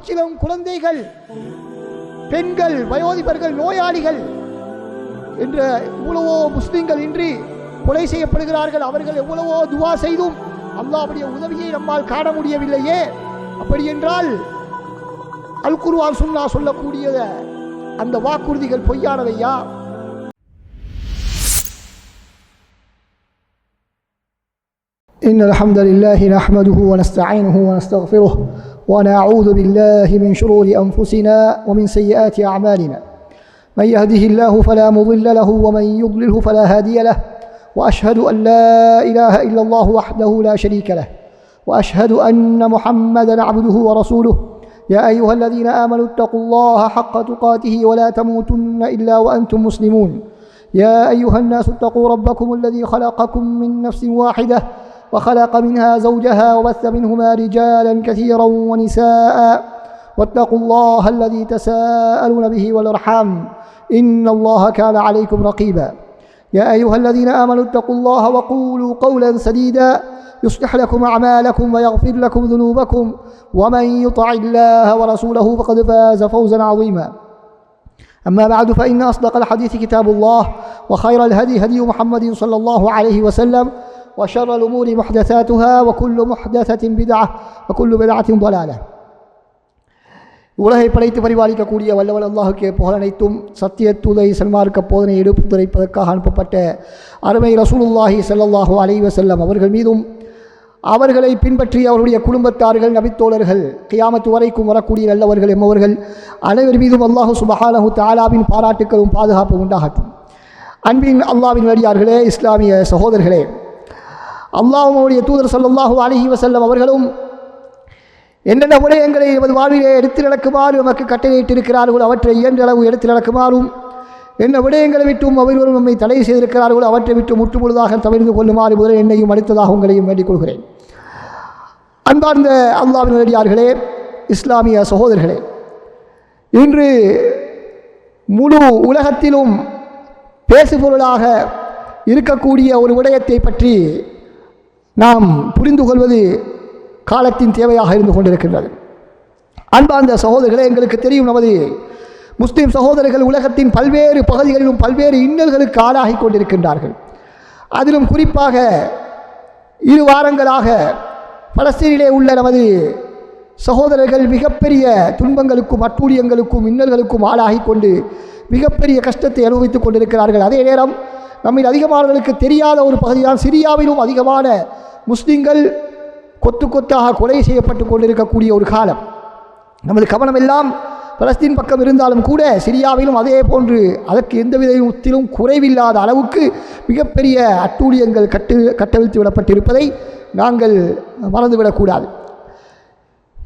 பச்சிளம் குழந்தைகள், பெண்கள், வயோதிபர்கள், நோயாளிகள் என்ற எவ்வளவோ முஸ்லிம்கள் இன்றி கொலை செய்யப்படுகிறார்கள். அவர்கள் எவ்வளவோ துவா செய்தும் அல்லாஹ்வுடைய உதவியை நம்மால் காண முடியவில்லையே. அப்படி என்றால் அல் குர்ஆன் சுன்னா சொல்லக்கூடிய அந்த வாக்குறுதிகள் பொய்யானவையா? إن الحمد لله نحمده ونستعينه ونستغفره ونعوذ بالله من شرور أنفسنا ومن سيئات أعمالنا من يهده الله فلا مضل له ومن يضلله فلا هادي له وأشهد أن لا إله إلا الله وحده لا شريك له وأشهد أن محمدا عبده ورسوله يا أيها الذين آمنوا اتقوا الله حق تقاته ولا تموتن إلا وأنتم مسلمون يا أيها الناس اتقوا ربكم الذي خلقكم من نفس واحدة وخلق منها زوجها وبث منهما رجالا كثيرا ونساء واتقوا الله الذي تساءلون به والأرحام إن الله كان عليكم رقيبا يا أيها الذين آمنوا اتقوا الله وقولوا قولا سديدا يصلح لكم أعمالكم ويغفر لكم ذنوبكم ومن يطع الله ورسوله فقد فاز فوزا عظيما أما بعد فإن أصدق الحديث كتاب الله وخير الهدي هدي محمد صلى الله عليه وسلم وشر الأمور محدثاتها وكل محدثة بدعة وكل بدعة ضلالة. உலகை படைத்து பரிபாலிக்கக்கூடிய வல்லவன் அல்லாஹுக்கே புகழனைத்தும் சத்திய தூதை சன்மார்க்க போதனை எடுத்துரைப்பதற்காக அனுப்பப்பட்ட அருமை ரசூலுல்லாஹி ஸல்லல்லாஹு அலைஹி வஸல்லம் அவர்கள் மீதும் அவர்களை பின்பற்றி அவருடைய குடும்பத்தார்கள், நபித்தோழர்கள், கியாமத்து வரைக்கும் வரக்கூடிய நல்லவர்கள் எம்மவர்கள் அனைவர் மீதும் அல்லாஹு சுப்ஹானஹு தஆலாவின் பாராட்டுக்களும் பாதுகாப்பும் உண்டாகட்டும். அன்பின் அல்லாஹ்வின் வழியார்களே, இஸ்லாமிய சகோதரர்களே, அல்லாஹ்வுடைய தூதர் ஸல்லல்லாஹு அலைஹி வஸல்லம் அவர்களும் என்னென்ன விடயங்களை எமது வாழ்விலே எடுத்து நடக்குமாறு நமக்கு கட்டளையிட்டிருக்கிறார்களோ அவற்றை இயன்றளவு எடுத்து நடக்குமாறும், என்ன விடயங்களை விட்டும் அவர்களும் நம்மை தடை செய்திருக்கிறார்களோ அவற்றை விட்டு முற்றுமுழுதாக தவிர்த்து கொள்ளுமாறு முதல் என்னையும் அடுத்ததாக உங்களையும் வேண்டிக் கொள்கிறேன். அன்பார்ந்த அல்லாஹ்வின் நல்லடியார்களே, இஸ்லாமிய சகோதரர்களே, இன்று முழு உலகத்திலும் பேசுபொருளாக இருக்கக்கூடிய ஒரு விடயத்தை பற்றி நாம் புரிந்து கொள்வது காலத்தின் தேவையாக இருந்து கொண்டிருக்கின்றது. அன்பார்ந்த சகோதரர்களே, எங்களுக்கு தெரியும், நமது முஸ்லிம் சகோதரர்கள் உலகத்தின் பல்வேறு பகுதிகளிலும் பல்வேறு இன்னல்களுக்கு ஆளாகி கொண்டிருக்கின்றார்கள். அதிலும் குறிப்பாக 2 வாரங்களாக பலஸ்தீனிலே உள்ள நமது சகோதரர்கள் மிகப்பெரிய துன்பங்களுக்கும் அட்டூழியங்களுக்கும் இன்னல்களுக்கும் ஆளாகி கொண்டு மிகப்பெரிய கஷ்டத்தை அனுபவித்துக் கொண்டிருக்கிறார்கள். அதே நேரம் நம்மில் அதிகமானவர்களுக்கு தெரியாத ஒரு பகுதிதான் சிரியாவிலும் அதிகமான முஸ்லிம்கள் கொத்து கொத்தாக கொலை செய்யப்பட்டு கொண்டிருக்கக்கூடிய ஒரு காலம். நமது கவனம் எல்லாம் பலஸ்தீன் பக்கம் இருந்தாலும் கூட சிரியாவிலும் அதே போன்று அதற்கு எந்த விதத்திலும் குறைவில்லாத அளவுக்கு மிகப்பெரிய அட்டூழியங்கள் கட்டவிழ்த்து விடப்பட்டிருப்பதை நாங்கள் மறந்துவிடக்கூடாது.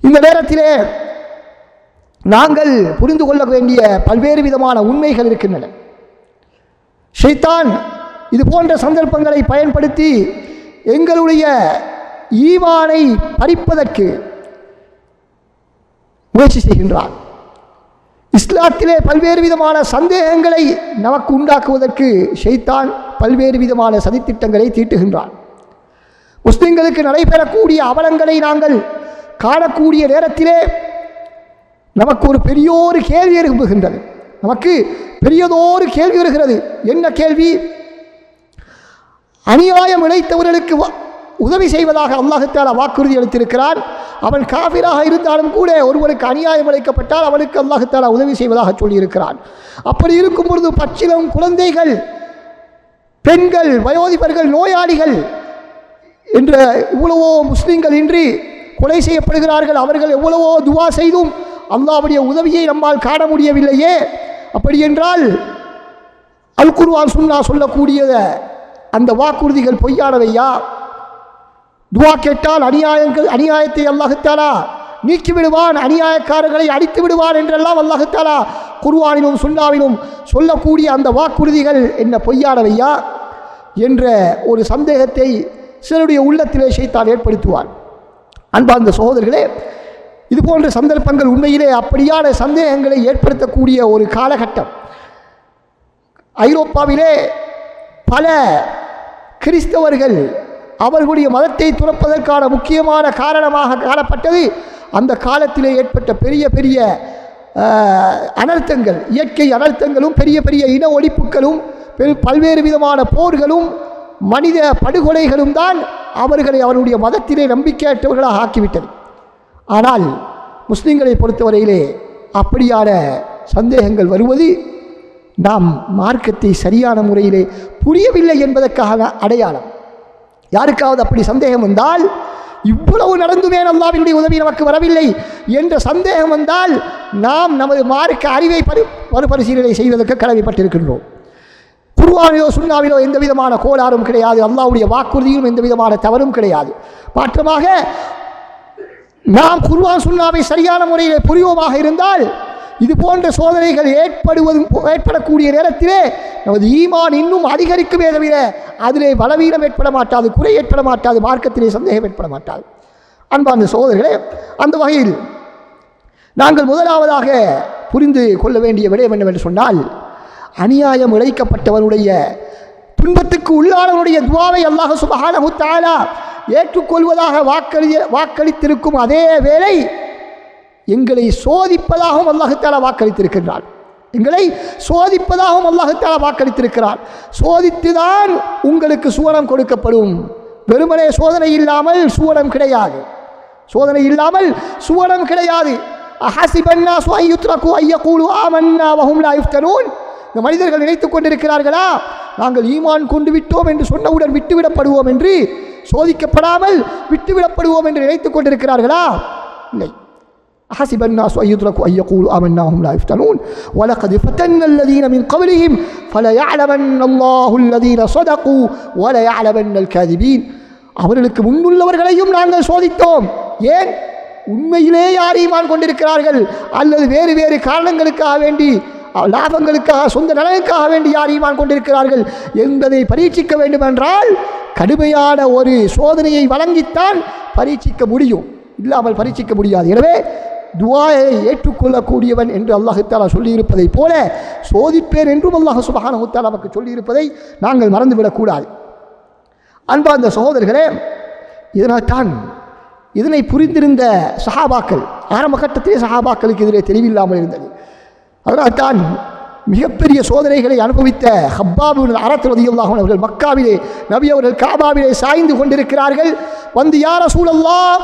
இந்த நேரத்திலே நாங்கள் புரிந்து கொள்ள வேண்டிய பல்வேறு விதமான உண்மைகள் இருக்கின்றன. ஷைத்தான் இது போன்ற சந்தர்ப்பங்களை பயன்படுத்தி எங்களுடைய ஈமானை பறிப்பதற்கு முயற்சி செய்கின்றான். இஸ்லாத்திலே பல்வேறு விதமான சந்தேகங்களை நமக்கு உண்டாக்குவதற்கு ஷைத்தான் பல்வேறு விதமான சதித்திட்டங்களை தீட்டுகின்றான். முஸ்லிம்களுக்கு நடைபெறக்கூடிய அவலங்களை நாங்கள் காணக்கூடிய நேரத்திலே நமக்கு ஒரு பெரியோரு கேள்வி எழுப்புகின்றது. நமக்கு பெரியதோரு கேள்வி வருகிறது. என்ன கேள்வி? அநியாயம் இழைத்தவர்களுக்கு உதவி செய்வதாக அல்லாஹ் தஆலா வாக்குறுதி அளித்திருக்கிறார். அவன் காஃபிராக இருந்தாலும் கூட ஒருவனுக்கு அநியாயம் இழைக்கப்பட்டால் அவனுக்கு அல்லாஹ் தஆலா உதவி செய்வதாக சொல்லியிருக்கிறான். அப்படி இருக்கும் பொழுது பச்சிளம் குழந்தைகள், பெண்கள், வயோதிபர்கள், நோயாளிகள் என்ற இவ்வளவோ முஸ்லிம்கள் இன்றி கொலை செய்யப்படுகிறார்கள். அவர்கள் எவ்வளவோ துவா செய்தும் அல்லாஹ்வுடைய உதவியை நம்மால் காண முடியவில்லையே. அப்படி என்றால் அல் குர்ஆன் சுன்னா சொல்லக்கூடிய அந்த வாக்குறுதிகள் பொய்யானவையா? துவா கேட்டால் அநியாயத்தை அல்லாஹ் தஆலா நீக்கி விடுவான், அநியாயக்காரர்களை அடித்து விடுவான் என்றெல்லாம் அல்லாஹ் தஆலா குர்ஆனிலும் சுன்னாவிலும் சொல்லக்கூடிய அந்த வாக்குறுதிகள் என்ன பொய்யானவையா என்ற ஒரு சந்தேகத்தை சிலருடைய உள்ளத்திலே ஷைத்தான் ஏற்படுத்துவார். அன்பார்ந்த சகோதரர்களே, இது போன்ற சந்தர்ப்பங்கள் உண்மையிலே அப்படியான சந்தேகங்களை ஏற்படுத்தக்கூடிய ஒரு காலகட்டம். ஐரோப்பாவிலே பல கிறிஸ்தவர்கள் அவர்களுடைய மதத்தை துறப்பதற்கான முக்கியமான காரணமாக காணப்பட்டது அந்த காலத்திலே ஏற்பட்ட பெரிய பெரிய அனர்த்தங்கள், இயற்கை அனர்த்தங்களும் பெரிய பெரிய இன ஒழிப்புகளும் பல்வேறு விதமான போர்களும் மனித படுகொலைகளும் தான் அவர்களை அவருடைய மதத்திலே நம்பிக்கையற்றவர்களாக ஆக்கிவிட்டது. ஆனால் முஸ்லிம்களை பொறுத்தவரையிலே அப்படியான சந்தேகங்கள் வருவது நாம் மார்க்கத்தை சரியான முறையிலே புரியவில்லை என்பதற்கான அடையாளம். யாருக்காவது அப்படி சந்தேகம் வந்தால், இவ்வளவு நடந்துமே அல்லாஹ்வினுடைய உதவி நமக்கு வரவில்லை என்ற சந்தேகம் வந்தால், நாம் நமது மார்க்க அறிவை மறுபரிசீலனை செய்வதற்கு கடமைப்பட்டிருக்கின்றோம். குர்ஆனிலோ சுன்னாவிலோ எந்த விதமான கோளாறும் கிடையாது, அல்லாஹ்வுடைய வாக்குறுதியும் எந்த விதமான தவறும் கிடையாது. மாற்றமாக நாம் குர்ஆன் சுன்னாவை சரியான முறையில் புரிவோமாக இருந்தால், இது போன்ற சோதனைகள் ஏற்படக்கூடிய நேரத்திலே நமது ஈமான் இன்னும் அதிகரிக்குமே தவிர அதிலே பலவீனம் ஏற்பட மாட்டாது, குறை ஏற்பட மாட்டாது, மார்க்கத்திலே சந்தேகம் ஏற்பட மாட்டாது. அன்பார்ந்த சகோதரர்களே, அந்த வகையில் நாங்கள் முதலாவதாக புரிந்து கொள்ள வேண்டிய விடயம் என்னவென்று சொன்னால், அநியாயம் இழைக்கப்பட்டவனுடைய துன்பத்துக்கு உள்ளானவனுடைய துஆவை அல்லாஹ் சுப்ஹானஹு வ தஆலா ஏற்றுக்கொள்வதாக வாக்களித்திருக்கும் அதே வேளை எங்களை சோதிப்பதாகவும் அல்லாஹ் தஆலா வாக்களித்திருக்கிறார். எங்களை சோதிப்பதாகவும் அல்லாஹ் தஆலா வாக்களித்திருக்கிறார். சோதித்துதான் உங்களுக்கு சுவனம் கொடுக்கப்படும். வெறுமனே சோதனை இல்லாமல் சுவனம் கிடையாது. சோதனை இல்லாமல் சுவனம் கிடையாது. அஹஸிபன்னாஸு அன் யுத்ரகு அன் யகூலு ஆமன்னா வஹும் லா யுஃப்தனூன். இந்த மனிதர்கள் நினைத்துக் கொண்டிருக்கிறார்களா, நாங்கள் ஈமான் கொண்டு விட்டோம் என்று சொன்னவுடன் விட்டுவிடப்படுவோம் என்று, சோதிக்கப்படாமல் விட்டுவிடப்படுவோம் என்று நினைத்துக் கொண்டிருக்கிறார்களா? இல்லை. أحسب الناس أن يتركوا أن يقولوا آمنا وهم لا يفتنون ولقد فتنا الذين من قبلهم فليعلمن الله الذين صدقوا وليعلمن الكاذبين. அவர்களுக்கு முன்னுள்ளவர்களையும் நாங்கள் சோதித்தோம். ஏன்? உண்மையிலே யார் ஈமான் கொண்டிருக்கிறார்கள் அல்லது வேறு வேறு காரணங்களுக்காக வேண்டி, லாபங்களுக்காக, சொந்த நலனுக்காக வேண்டி யார் ஈமான் கொண்டிருக்கிறார்கள் என்பதை பரீட்சிக்க வேண்டும் என்றால் கடுமையான ஒரு சோதனையை வழங்கித்தான் பரீட்சிக்க முடியும், இல்லாமல் பரீட்சிக்க முடியாது. எனவே துஆயை ஏற்றுக்கொள்ளக்கூடியவன் என்று அல்லாஹ் தஆலா சொல்லியிருப்பதை போல சோதிப்பேன் என்றும் அல்லாஹ் சுப்ஹானஹு வ தஆலா நமக்கு சொல்லியிருப்பதை நாங்கள் மறந்துவிடக்கூடாது. அன்பார்ந்த சகோதரர்களே, இதனால்தான் இதனை புரிந்திருந்த சஹாபாக்கள், ஆரம்ப கட்டத்திலே சஹாபாக்களுக்கு எதிரே தெளிவில்லாமல் இருந்தது. அதனால்தான் மிகப்பெரிய சோதனைகளை அனுபவித்த ஹப்பாப் இப்னு அரத் ரலியல்லாஹு அன்ஹு அவர்கள் மக்காவிலே நபி அவர்கள் காபாவிலே சாய்ந்து கொண்டிருக்கிறார்கள். வந்து யா ரசூலல்லாஹ்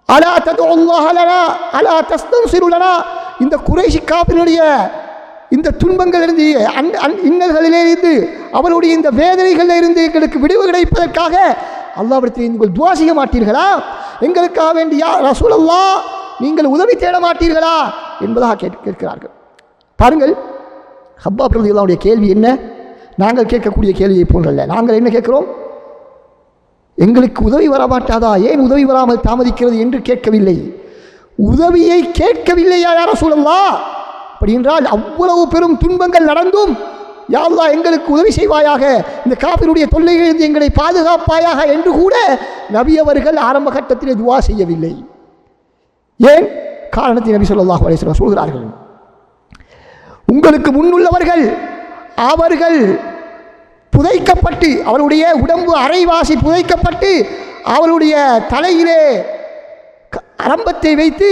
அலா ததுல்லாஹ லனா அலா தஸ்தன்சிரு லனா, இந்த குறைஷி காபிருடைய இந்த துன்பங்களிலிருந்து, இன்னல்களிலிருந்து, அவருடைய இந்த வேதனைகளிலிருந்து எங்களுக்கு விடுவு கிடைப்பதற்காக அல்லாஹ்விடத்தில் நீங்கள் துஆ செய்ய மாட்டீர்களா? எங்களுக்காக வேண்டி யா ரசூலல்லாஹ் நீங்கள் உதவி தேட மாட்டீர்களா என்பதாக கேட்கிறார்கள். பாருங்கள், ஹப்பாப் ரலியல்லாஹு அன்ஹுடைய கேள்வி என்ன? நாங்கள் கேட்கக்கூடிய கேள்வியை போன்றல்ல. நாங்கள் என்ன கேட்கிறோம்? எங்களுக்கு உதவி வரமாட்டாதா, ஏன் உதவி வராமல் தாமதிக்கிறது என்று கேட்கவில்லை. உதவியை கேட்கவில்லையா யா ரசூலல்லாஹ்? அப்படி என்றால் அவ்வளவு பெரும் துன்பங்கள் நடந்தும் யா அல்லாஹ் எங்களுக்கு உதவி செய்வாயாக, இந்த காபிருடைய தொல்லைகளிலிருந்து எங்களை பாதுகாப்பாயாக என்று கூட நபி அவர்கள் ஆரம்ப கட்டத்திலே துஆ செய்யவில்லை. ஏன்? காரணத்தை நபி ஸல்லல்லாஹு அலைஹி வஸல்லம் சொல்கிறார்கள், உங்களுக்கு முன்னுள்ளவர்கள் அவர்கள் புதைக்கப்பட்டு, அவருடைய உடம்பு அரைவாசி புதைக்கப்பட்டு, அவருடைய தலையிலே அரம்பத்தை வைத்து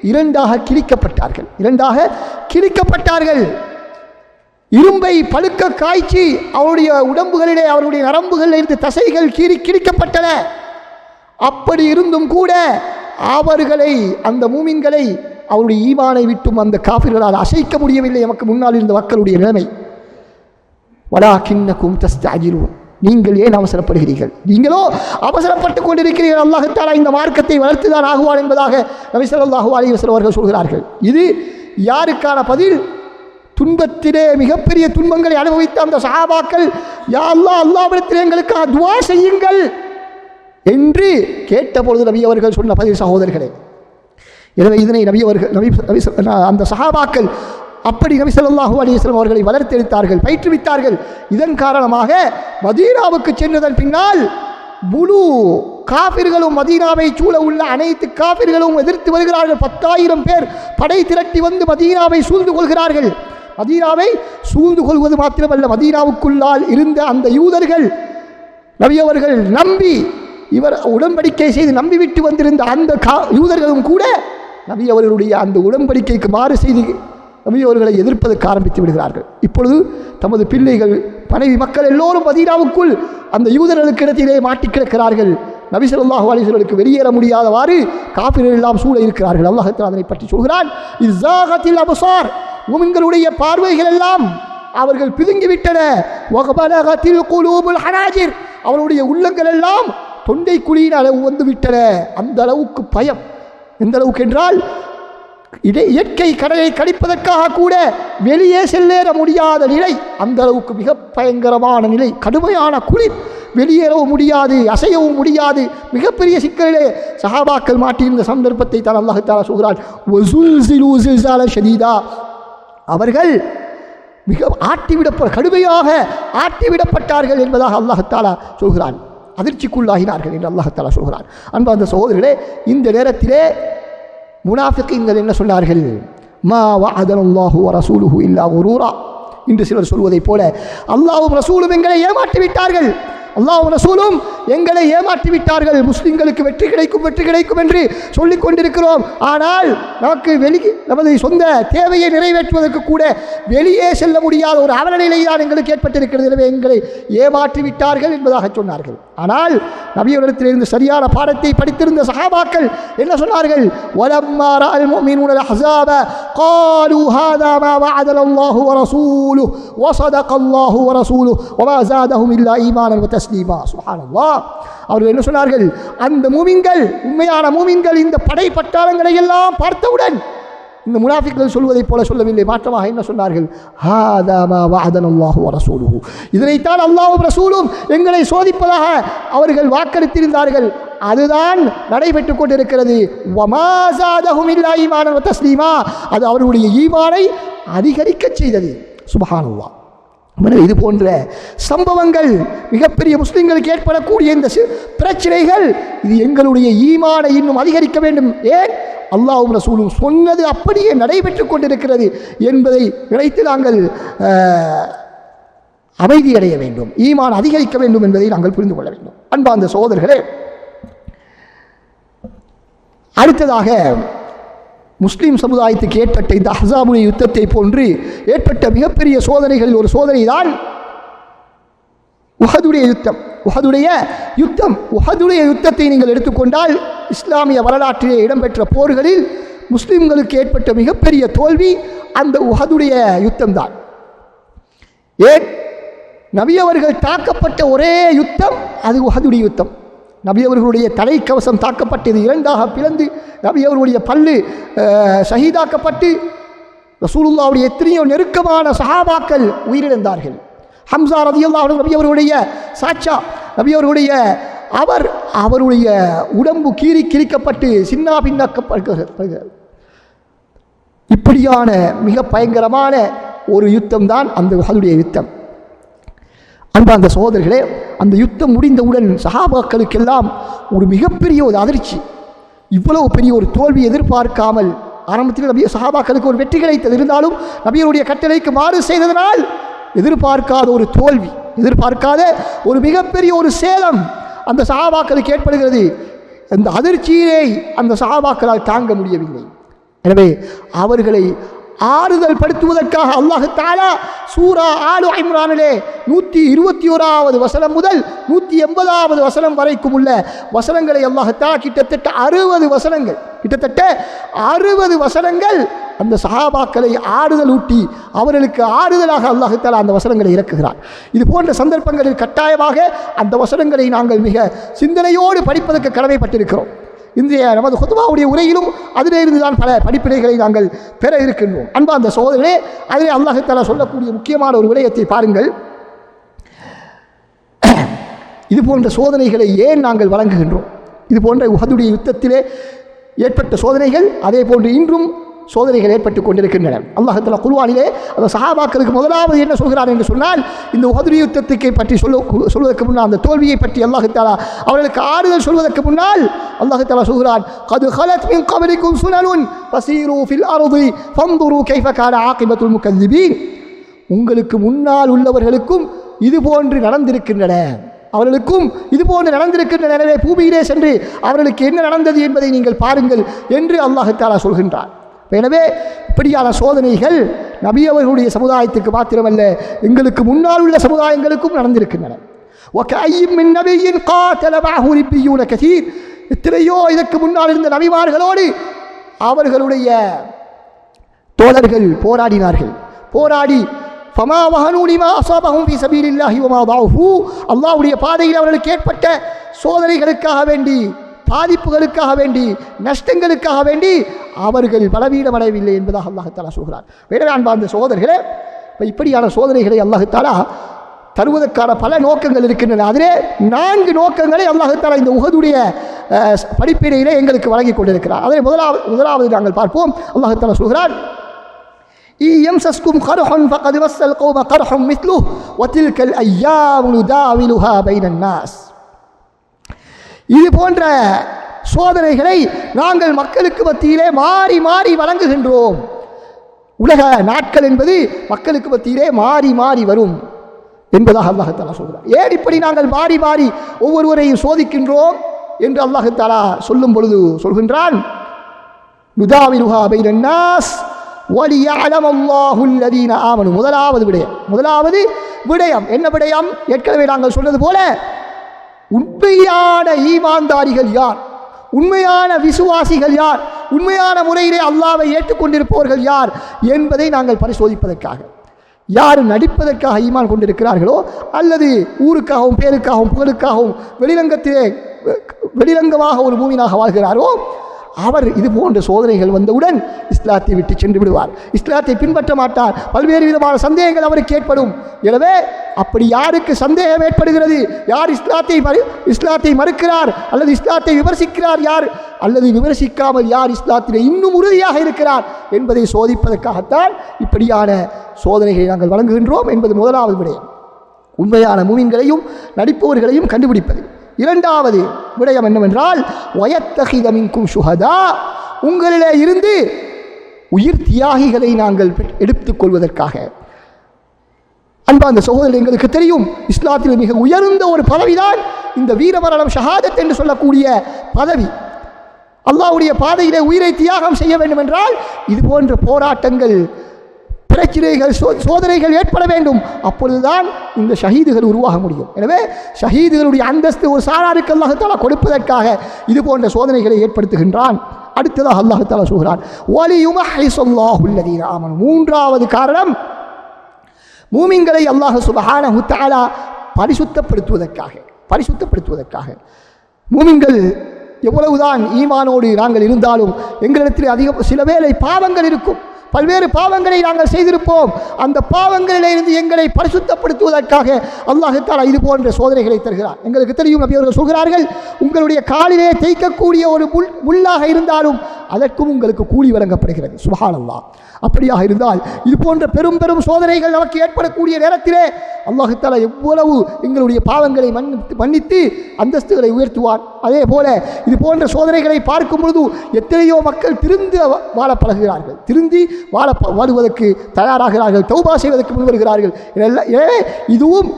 இரண்டாக கிழிக்கப்பட்டார்கள். இரும்பை பழுக்க காய்ச்சி அவருடைய உடம்புகளிலே, அவருடைய நரம்புகளில் இருந்து தசைகள் கிழிக்கப்பட்டன. அப்படி இருந்தும் கூட அவர்களை, அந்த மூமின்களை அவருடைய ஈமானை விட்டும் அந்த காஃபிர்களால் அசைக்க முடியவில்லை. நமக்கு முன்னால் இருந்த மக்களுடைய நிலைமை. வலாகின்னகும் தஸ்தஅஜிலூன், நீங்கள் ஏன் அவசரப்படுகிறீர்கள்? நீங்களோ அவசரப்பட்டுக் கொண்டிருக்கிறீர்கள். அல்லாஹ் தஆலா இந்த மார்க்கத்தை வளர்த்துதான் ஆகுவான் என்பதாக நபி ஸல்லல்லாஹு அலைஹி வஸல்லம் அவர்கள் சொல்கிறார்கள். இது யாருக்கான பதில்? துன்பத்திலே மிகப்பெரிய துன்பங்களை அனுபவித்த அந்த சஹாபாக்கள், யா அல்லாஹ், அல்லாஹ்விடத்தில் எங்களுக்காக துஆ செய்யுங்கள் என்று கேட்டபொழுது நபி அவர்கள் சொன்ன பதில் சகோதரர்களே. எனவே இதனை நபி அவர்கள் அந்த சஹாபாக்கள் அப்படி நபி ஸல்லல்லாஹு அலைஹி வஸல்லம் அவர்களை வளர்த்தெடுத்தார்கள், பயிற்றுவித்தார்கள். இதன் காரணமாக மதீனாவுக்கு சென்றதன் பின்னால் முழு காபிர்களும், மதீனாவை சூழ உள்ள அனைத்து காபிர்களும் எதிர்த்து வருகிறார்கள். 10,000 பேர் படை திரட்டி வந்து மதீனாவை சூழ்ந்து கொள்கிறார்கள். மதீனாவை சூழ்ந்து கொள்வது மாத்திரமல்ல, மதீனாவுக்குள்ளால் இருந்த அந்த யூதர்கள் நபி அவர்கள் நம்பி இவர் உடன்படிக்கை செய்து நம்பிவிட்டு வந்திருந்த அந்த யூதர்களும் கூட நபி அவர்களுடைய அந்த உடன்படிக்கைக்கு மாறு செய்து நபி அவர்களை எதிர்ப்பதற்கு ஆரம்பித்து விடுகிறார்கள். இப்பொழுது தமது பிள்ளைகள், மனைவி, மக்கள் எல்லோரும் மதீனாவுக்குள் அந்த யூதர்களுக்கு இடத்திலே மாட்டி கிடக்கிறார்கள். நபி ஸல்லல்லாஹு அலைஹி வஸல்லம் வெளியேற முடியாதவாறு காஃபிர்கள் எல்லாம் சூழ இருக்கிறார்கள். அல்லாஹ் தஆலா அதனை பற்றி சொல்கிறான், இஸாகத்தில் அப்சார், முமின்களுடைய பார்வைகள் எல்லாம் அவர்கள் பிதுங்கிவிட்டன. வகபலகத்தில் குலூபுல் ஹனாஜிர், அவருடைய உள்ளங்கள் எல்லாம் தொண்டை குழியின் அளவு வந்து விட்டன. அந்த அளவுக்கு பயம். எந்த அளவுக்கு என்றால், இயற்கை கடலை கடிப்பதற்காக கூட வெளியே செல்லேற முடியாத நிலை, அந்த அளவுக்கு மிக பயங்கரமான நிலை, கடுமையான குளிர், வெளியேறவும் முடியாது, அசையவும் முடியாது, மிகப்பெரிய சிக்கலிலே சஹாபாக்கள் மாட்டியிருந்த சந்தர்ப்பத்தை தான் அல்லாஹ் தஆலா சொல்கிறான், வஸுல்ஸிலூ ஸில்ஸாலன் ஷதீதா, அவர்கள் மிக கடுமையாக ஆட்டிவிடப்பட்டார்கள் என்பதாக அல்லாஹ் தஆலா சொல்கிறான். அதிர்ச்சிக்குள்ளாகினார்கள் என்று அல்லாஹ் தஆலா சொல்கிறான். அன்பார்ந்த சகோதரர்களே, இந்த நேரத்திலே முனாஃபிகீன்கள் என்ன சொன்னார்கள்? மா வஅதனல்லாஹு வ ரசூலுஹு இல்லா குரூரா. இன்று சிலர் சொல்வதைப் போல அல்லாஹ்வும் ரசூலும் எங்களை ஏமாற்றி விட்டார்கள், அல்லாஹ்வும் ரசூலும் எங்களை ஏமாற்றி விட்டார்கள், முஸ்லிம்களுக்கு வெற்றி கிடைக்கும் என்று சொல்லிக் கொண்டிருக்கிறோம். ஆனால் நமக்கு நமது சொந்த தேவையை நிறைவேற்றுவதற்கு கூட வெளியே செல்ல முடியாத ஒரு அவலநிலை தான் எங்களுக்கு ஏற்பட்டிருக்கிறது. எனவே எங்களை ஏமாற்றி விட்டார்கள் என்பதாக சொன்னார்கள். ஆனால் நபியவரிடத்திலிருந்து சரியான பாடத்தை படித்திருந்த சஹாபாக்கள் என்ன சொன்னார்கள்? வலம்மா ரஅல் முஃமினூன அல்-அஹ்ஸாப قالوا هذا ما وعدنا الله ورسوله وصدق الله ورسوله وما زادهم الا ايمانا وتسليما. சுப்ஹானல்லாஹ். அவர்கள் என்ன சொன்னார்கள்? அந்த மூமின்கள், உண்மையான மூமின்கள் இந்த படை பட்டாளங்களை எல்லாம் பார்த்தவுடன் இந்த முனாஃபிக்கள் சொல்வதைப் போல சொல்லவில்லை, மாற்றமாக என்ன சொன்னார்கள்? ஹாதா மா வஅதனல்லாஹு வ ரசூலுஹு, இதனைத்தான் அல்லாஹ்வும் ரசூலும் எங்களை சோதிப்பதாக அவர்கள் வாக்களித்திருந்தார்கள், அதுதான் நடைபெற்றுக் கொண்டிருக்கிறது. வமா ஸாதஹும் இல்லா ஈமானன் வ தஸ்லீமா, அது அவர்களுடைய ஈமானை அதிகரிக்க செய்தது. சுப்ஹானல்லாஹ். இது போன்ற சம்பவங்கள், மிகப்பெரிய முஸ்லிம்களுக்கு ஏற்படக்கூடிய இந்த பிரச்சனைகள், இது எங்களுடைய ஈமானை இன்னும் அதிகரிக்க வேண்டும். ஏன்? அல்லாஹ்வும் ரசூலும் சொன்னது அப்படியே நடைபெற்றுக் கொண்டிருக்கிறது என்பதை நினைத்து நாங்கள் அமைதியடைய வேண்டும், ஈமான் அதிகரிக்க வேண்டும் என்பதை நாங்கள் புரிந்து கொள்ள வேண்டும். அன்பார்ந்த சகோதரர்களே, அடுத்ததாக முஸ்லீம் சமுதாயத்துக்கு ஏற்பட்ட இந்த அஹ்ஸாபுடைய யுத்தத்தை போன்று ஏற்பட்ட மிகப்பெரிய சோதனைகளில் ஒரு சோதனை தான் உஹதுடைய யுத்தம். உஹதுடைய யுத்தத்தை நீங்கள் எடுத்துக்கொண்டால், இஸ்லாமிய வரலாற்றிலே இடம்பெற்ற போர்களில் முஸ்லிம்களுக்கு ஏற்பட்ட மிகப்பெரிய தோல்வி அந்த உஹதுடைய யுத்தம் தான். ஏன்? நபி அவர்கள் தாக்கப்பட்ட ஒரே யுத்தம் அது உஹதுடைய யுத்தம். நபி அவர்களுடைய தலைக்கவசம் தாக்கப்பட்டது, இரண்டாக பிளந்து நபி அவர்களுடைய பல்லு ஷஹீதாக்கப்பட்டு ரசூலுல்லாஹ்வுடைய எத்தனையோ நெருக்கமான சஹாபாக்கள் உயிரிழந்தார்கள். ஹம்சா ரலியல்லாஹு அன்ஹு நபி அவர்களுடைய சாச்சா, நபி அவர்களுடைய அவருடைய உடம்பு கிழிக்கப்பட்டு சின்ன பின்னாக்கப்படுகிறது. இப்படியான மிக பயங்கரமான ஒரு யுத்தம் தான் அந்த உஹதுடைய யுத்தம். அன்பார்ந்த சகோதரர்களே, அந்த யுத்தம் முடிந்தவுடன் சஹாபாக்களுக்கெல்லாம் ஒரு மிகப்பெரிய ஒரு அதிர்ச்சி. இவ்வளவு பெரிய ஒரு தோல்வி எதிர்பார்க்காமல், ஆரம்பத்தில் நபிய சஹாபாக்களுக்கு ஒரு வெற்றி கிடைத்தது, இருந்தாலும் நபியருடைய கட்டளைக்கு மாறு செய்ததனால் எதிர்பார்க்காத ஒரு தோல்வி, எதிர்பார்க்காத ஒரு மிகப்பெரிய ஒரு சேதம் அந்த சஹாபாக்களுக்கு ஏற்படுகிறது. அந்த அதிர்ச்சியிலே அந்த சஹாபாக்களால் தாங்க முடியவில்லை. எனவே அவர்களை ஆறுதல் படுத்துவதற்காக அல்லாஹ் தஆலா சூரா ஆலு இம்ரானிலே 121வது வசனம் முதல் 180வது வசனம் வரைக்கும் உள்ள வசனங்களை அல்லாஹ் தஆலா கிட்டத்தட்ட 60 வசனங்கள் அந்த சஹாபாக்களை ஆறுதல் ஊட்டி அவர்களுக்கு ஆறுதலாக அல்லாஹ் தஆலா அந்த வசனங்களை இறக்குகிறார். இது போன்ற சந்தர்ப்பங்களில் கட்டாயமாக அந்த வசனங்களை நாங்கள் மிக சிந்தனையோடு படிப்பதற்கு கடமைப்பட்டிருக்கிறோம். இன்றைய நமது ஹுத்பாவுடைய உரையிலும் அதிலிருந்து தான் பல படிப்பினைகளை நாங்கள் பெற இருக்கின்றோம். அன்பார்ந்த சகோதரர்களே, அதிலே அல்லாஹ் தஆலா சொல்லக்கூடிய முக்கியமான ஒரு விடயத்தை பாருங்கள். இது போன்ற சோதனைகளை ஏன் நாங்கள் வழங்குகின்றோம்? இது போன்ற உஹதுடைய யுத்தத்திலே ஏற்பட்ட சோதனைகள் அதே போன்று இன்றும் சோதனைகள் ஏற்பட்டுக் கொண்டிருக்கின்றன. அல்லாஹ் தஆலா குர்ஆனிலே அந்த சஹாபாக்களுக்கு முதலாவது என்ன சொல்கிறார் என்று சொன்னால், இந்த உஹது யுத்தத்தை பற்றி சொல்வதற்கு முன்னால், அந்த தோல்வியை பற்றி அல்லாஹ் தஆலா அவர்களுக்கு ஆறுதல் சொல்வதற்கு முன்னால் அல்லாஹ் தஆலா சொல்கிறான், கத் ஹலத் மின் கப்லிக்கும் சுனனுன் ஃபஸீரு ஃபில் அர்தி ஃபன்துரு கைஃப கான ஆகிபத்துல் முகذிபீன். உங்களுக்கு முன்னால் உள்ளவர்களுக்கும் இது போன்று நடந்திருக்கின்றன. அவர்களுக்கும் இதுபோன்று நடந்திருக்கின்ற நிலையை பூமியிலே சென்று அவர்களுக்கு என்ன நடந்தது என்பதை நீங்கள் பாருங்கள் என்று அல்லாஹ் தஆலா சொல்கின்றார். எனவே இப்படியான சோதனைகள் நபி அவர்களுடைய சமுதாயத்துக்கு மாத்திரமல்ல, எங்களுக்கு முன்னால் உள்ள சமுதாயங்களுக்கும் நடந்திருக்கின்றன. எத்தனையோ இதற்கு முன்னால் இருந்த நபிமார்களோடு அவர்களுடைய தோழர்கள் போராடினார்கள். போராடி அல்லாஹ்வுடைய பாதையில் அவர்களுக்கு ஏற்பட்ட சோதனைகளுக்காக வேண்டி, பாதிப்புகளுக்காக வேண்டி, நஷ்டங்களுக்காக வேண்டி அவர்கள் பலவீனமடையவில்லை என்பதாக அல்லாஹ் தஆலா சொல்கிறார். வேறு அன்பார்ந்த சகோதரர்களே, இப்படியான சோதனைகளை அல்லாஹ் தஆலா தருவதற்கான பல நோக்கங்கள் இருக்கின்றன. அதிலே 4 நோக்கங்களை அல்லாஹ் தஆலா இந்த உஹதுடைய படிப்பினையிலே எங்களுக்கு வழங்கி கொண்டிருக்கிறார். அதில் முதலாவது நாங்கள் பார்ப்போம். அல்லாஹ் தஆலா சொல்கிறார், يمسسكم قرح فقد مس القوم قرح مثله وتلك الايام نداولها بين الناس. இது போன்ற சோதனைகளை நாங்கள் மக்களுக்கு மத்தியிலே மாறி மாறி வழங்குகின்றோம். உலக நாட்கள் என்பது மக்களுக்கு மத்தியிலே மாறி மாறி வரும் என்பதாக அல்லாஹ் தஆலா சொல்கிறார். ஏன் இப்படி நாங்கள் மாறி மாறி ஒவ்வொருவரையும் சோதிக்கின்றோம் என்று அல்லாஹ் தஆலா சொல்லும் பொழுது சொல்கின்றான், னுதாவிலுஹா பைனன் நாஸ் வலியஅலம் அல்லாஹு அல்லதீன ஆமனு. முதலாவது விடயம் என்ன விடயம்? ஏற்கனவே நாங்கள் சொன்னது போல உண்மையான ஈமான்தாரிகள் யார், உண்மையான விசுவாசிகள் யார், உண்மையான முறையிலே அல்லாஹ்வை ஏற்றுக்கொண்டிருப்பவர்கள் யார் என்பதை நாங்கள் பரிசோதிப்பதற்காக. யார் நடிப்பதற்காக ஈமான் கொண்டிருக்கிறார்களோ அல்லது ஊருக்காகவும் பேருக்காகவும் புகழுக்காகவும் வெளிரங்கமாக ஒரு மூமினாக வாழ்கிறாரோ அவர் இது போன்ற சோதனைகள் வந்தவுடன் இஸ்லாத்தை விட்டு சென்று விடுவார், இஸ்லாத்தை பின்பற்ற மாட்டார். பல்வேறு விதமான சந்தேகங்கள் அவருக்கு ஏற்படும். எனவே அப்படி யாருக்கு சந்தேகம் ஏற்படுகிறது, யார் இஸ்லாத்தை மறுக்கிறார் அல்லது இஸ்லாத்தை விமர்சிக்கிறார் யார், அல்லது விமர்சிக்காமல் யார் இஸ்லாத்திலே இன்னும் உறுதியாக இருக்கிறார் என்பதை சோதிப்பதற்காகத்தான் இப்படியான சோதனைகளை நாங்கள் வழங்குகின்றோம் என்பது முதலாவது விடயம். உண்மையான மூமின்களையும் நடிப்பவர்களையும் கண்டுபிடிப்பது. இரண்டாவது விடயம் என்னவென்றால், வயத்தஹித மின்கும் ஷுஹதா, உங்களிலே இருந்து உயிர் தியாகிகளை நாங்கள் எடுத்துக்கொள்வதற்காக. அன்பார்ந்த சகோதரர்கள், எங்களுக்கு தெரியும் இஸ்லாத்தில் மிக உயர்ந்த ஒரு பதவிதான் இந்த வீரமரணம் ஷஹாதத் என்று சொல்லக்கூடிய பதவி. அல்லாஹ்வுடைய பாதையிலே உயிரை தியாகம் செய்ய வேண்டும் என்றால் இது போன்ற போராட்டங்கள், பிரச்சனைகள், சோதனைகள் ஏற்பட வேண்டும். அப்பொழுதுதான் இந்த ஷஹீதுகள் உருவாக முடியும். எனவே ஷஹீதுகளுடைய அந்தஸ்து ஒரு சாராருக்கு அல்லாஹ் தஆலா கொடுப்பதற்காக இது போன்ற சோதனைகளை ஏற்படுத்துகின்றான். அடுத்ததாக அல்லாஹ் தஆலா சொல்கிறான், வலியுமஹ்லிஸல்லாஹு அல்லதீன ஆமனு. மூன்றாவது காரணம், மூமின்களை அல்லாஹ் சுப்ஹானஹு தஆலா பரிசுத்தப்படுத்துவதற்காக. மூமின்கள் எவ்வளவுதான் ஈமானோடு நாங்கள் இருந்தாலும் எங்களிடத்தில் சில வேளை பாவங்கள் இருக்கும், பல்வேறு பாவங்களை நாங்கள் செய்திருப்போம். அந்த பாவங்களிலிருந்து எங்களை பரிசுத்தப்படுத்துவதற்காக அல்லாஹ் தஆலா இது போன்ற சோதனைகளை தருகிறார். எங்களுக்கு தெரியும், நபி அவர்கள் சொல்கிறார்கள், உங்களுடைய காலிலே தேய்க்கக்கூடிய ஒரு முள்ளாக இருந்தாலும் அதற்கும் உங்களுக்கு கூலி வழங்கப்படுகிறது. சுப்ஹானல்லாஹ். அப்படியாக இருந்தால் இது போன்ற பெரும் பெரும் சோதனைகள் நமக்கு ஏற்படக்கூடிய நேரத்திலே அல்லாஹ் தஆலா எவ்வளவு எங்களுடைய பாவங்களை மன்னித்து அந்தஸ்துகளை உயர்த்துவார். அதே போல இது போன்ற சோதனைகளை பார்க்கும் பொழுது எத்தனையோ மக்கள் திருந்தி வாழ பழகுகிறார்கள், திருந்தி வாழுவதற்கு தயாராகிறார்கள், தௌபா செய்வதற்கு முன்வருகிறார்கள். எனவே இதுவும்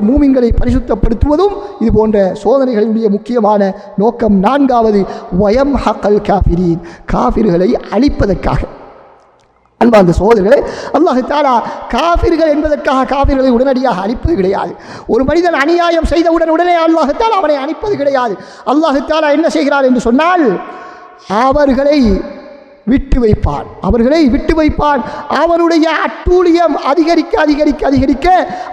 மூமின்களை பரிசுத்தப்படுத்துவதும் இது போன்ற சோதனைகளுடைய முக்கியமான நோக்கம். நான்காவது, வயம்ஹகல் காஃபிரீன், காஃபிர்களை அழிப்பதற்காக. அன்பார்ந்த சகோதரர்களே, அல்லாஹ் தஆலா காஃபிர்கள் என்பதற்காக காஃபிர்களை உடனடியாக அழிப்பது கிடையாது. ஒரு மனிதன் அநியாயம் செய்தவுடன் உடனே அல்லாஹ் தஆலா அவனை அழிப்பது கிடையாது. அல்லாஹ் தஆலா என்ன செய்கிறார் என்று சொன்னால், அவர்களை விட்டு வைப்பான். அவனுடைய அட்டூழியம் அதிகரிக்க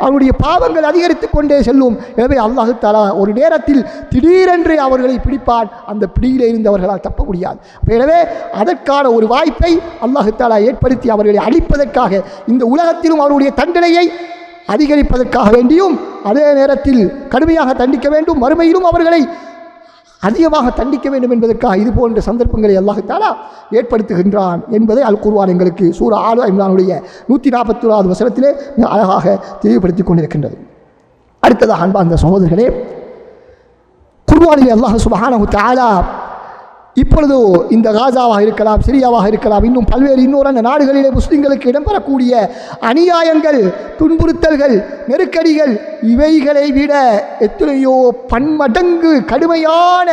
அவனுடைய பாவங்கள் அதிகரித்துக் கொண்டே செல்லும். எனவே அல்லாஹ் தஆலா ஒரு நேரத்தில் திடீரென்று அவர்களை பிடிப்பான். அந்த பிடியிலே இருந்து அவர்களால் தப்ப முடியாது. எனவே அதற்கான ஒரு வாய்ப்பை அல்லாஹ் தஆலா ஏற்படுத்தி அவர்களை அழிப்பதற்காக, இந்த உலகத்திலும் அவருடைய தண்டனையை அதிகரிப்பதற்காக வேண்டியும், அதே நேரத்தில் கடுமையாக தண்டிக்க வேண்டும், மறுமையிலும் அவர்களை அதிகமாக தண்டிக்க வேண்டும் என்பதற்காக இது போன்ற சந்தர்ப்பங்களை அல்லாஹ் தஆலா ஏற்படுத்துகின்றான் என்பதை அல் குர்ஆன் எங்களுக்கு சூரா ஆல் இம்ரானுடைய 141வது வசனத்திலே அழகாக தெளிவுபடுத்திக் கொண்டிருக்கின்றது. அடுத்ததாக அன்பார்ந்த சகோதரர்களே, குர்ஆனிலே அல்லாஹ் சுப்ஹானஹு தஆலா இப்பொழுது இந்த காசாவாக இருக்கலாம், சிரியாவாக இருக்கலாம், இன்னும் பல்வேறு இன்னொரு நாடுகளிலே முஸ்லிம்களுக்கு இடம்பெறக்கூடிய அநியாயங்கள், துன்புறுத்தல்கள், நெருக்கடிகள் இவைகளை விட எத்தனையோ பன்மடங்கு கடுமையான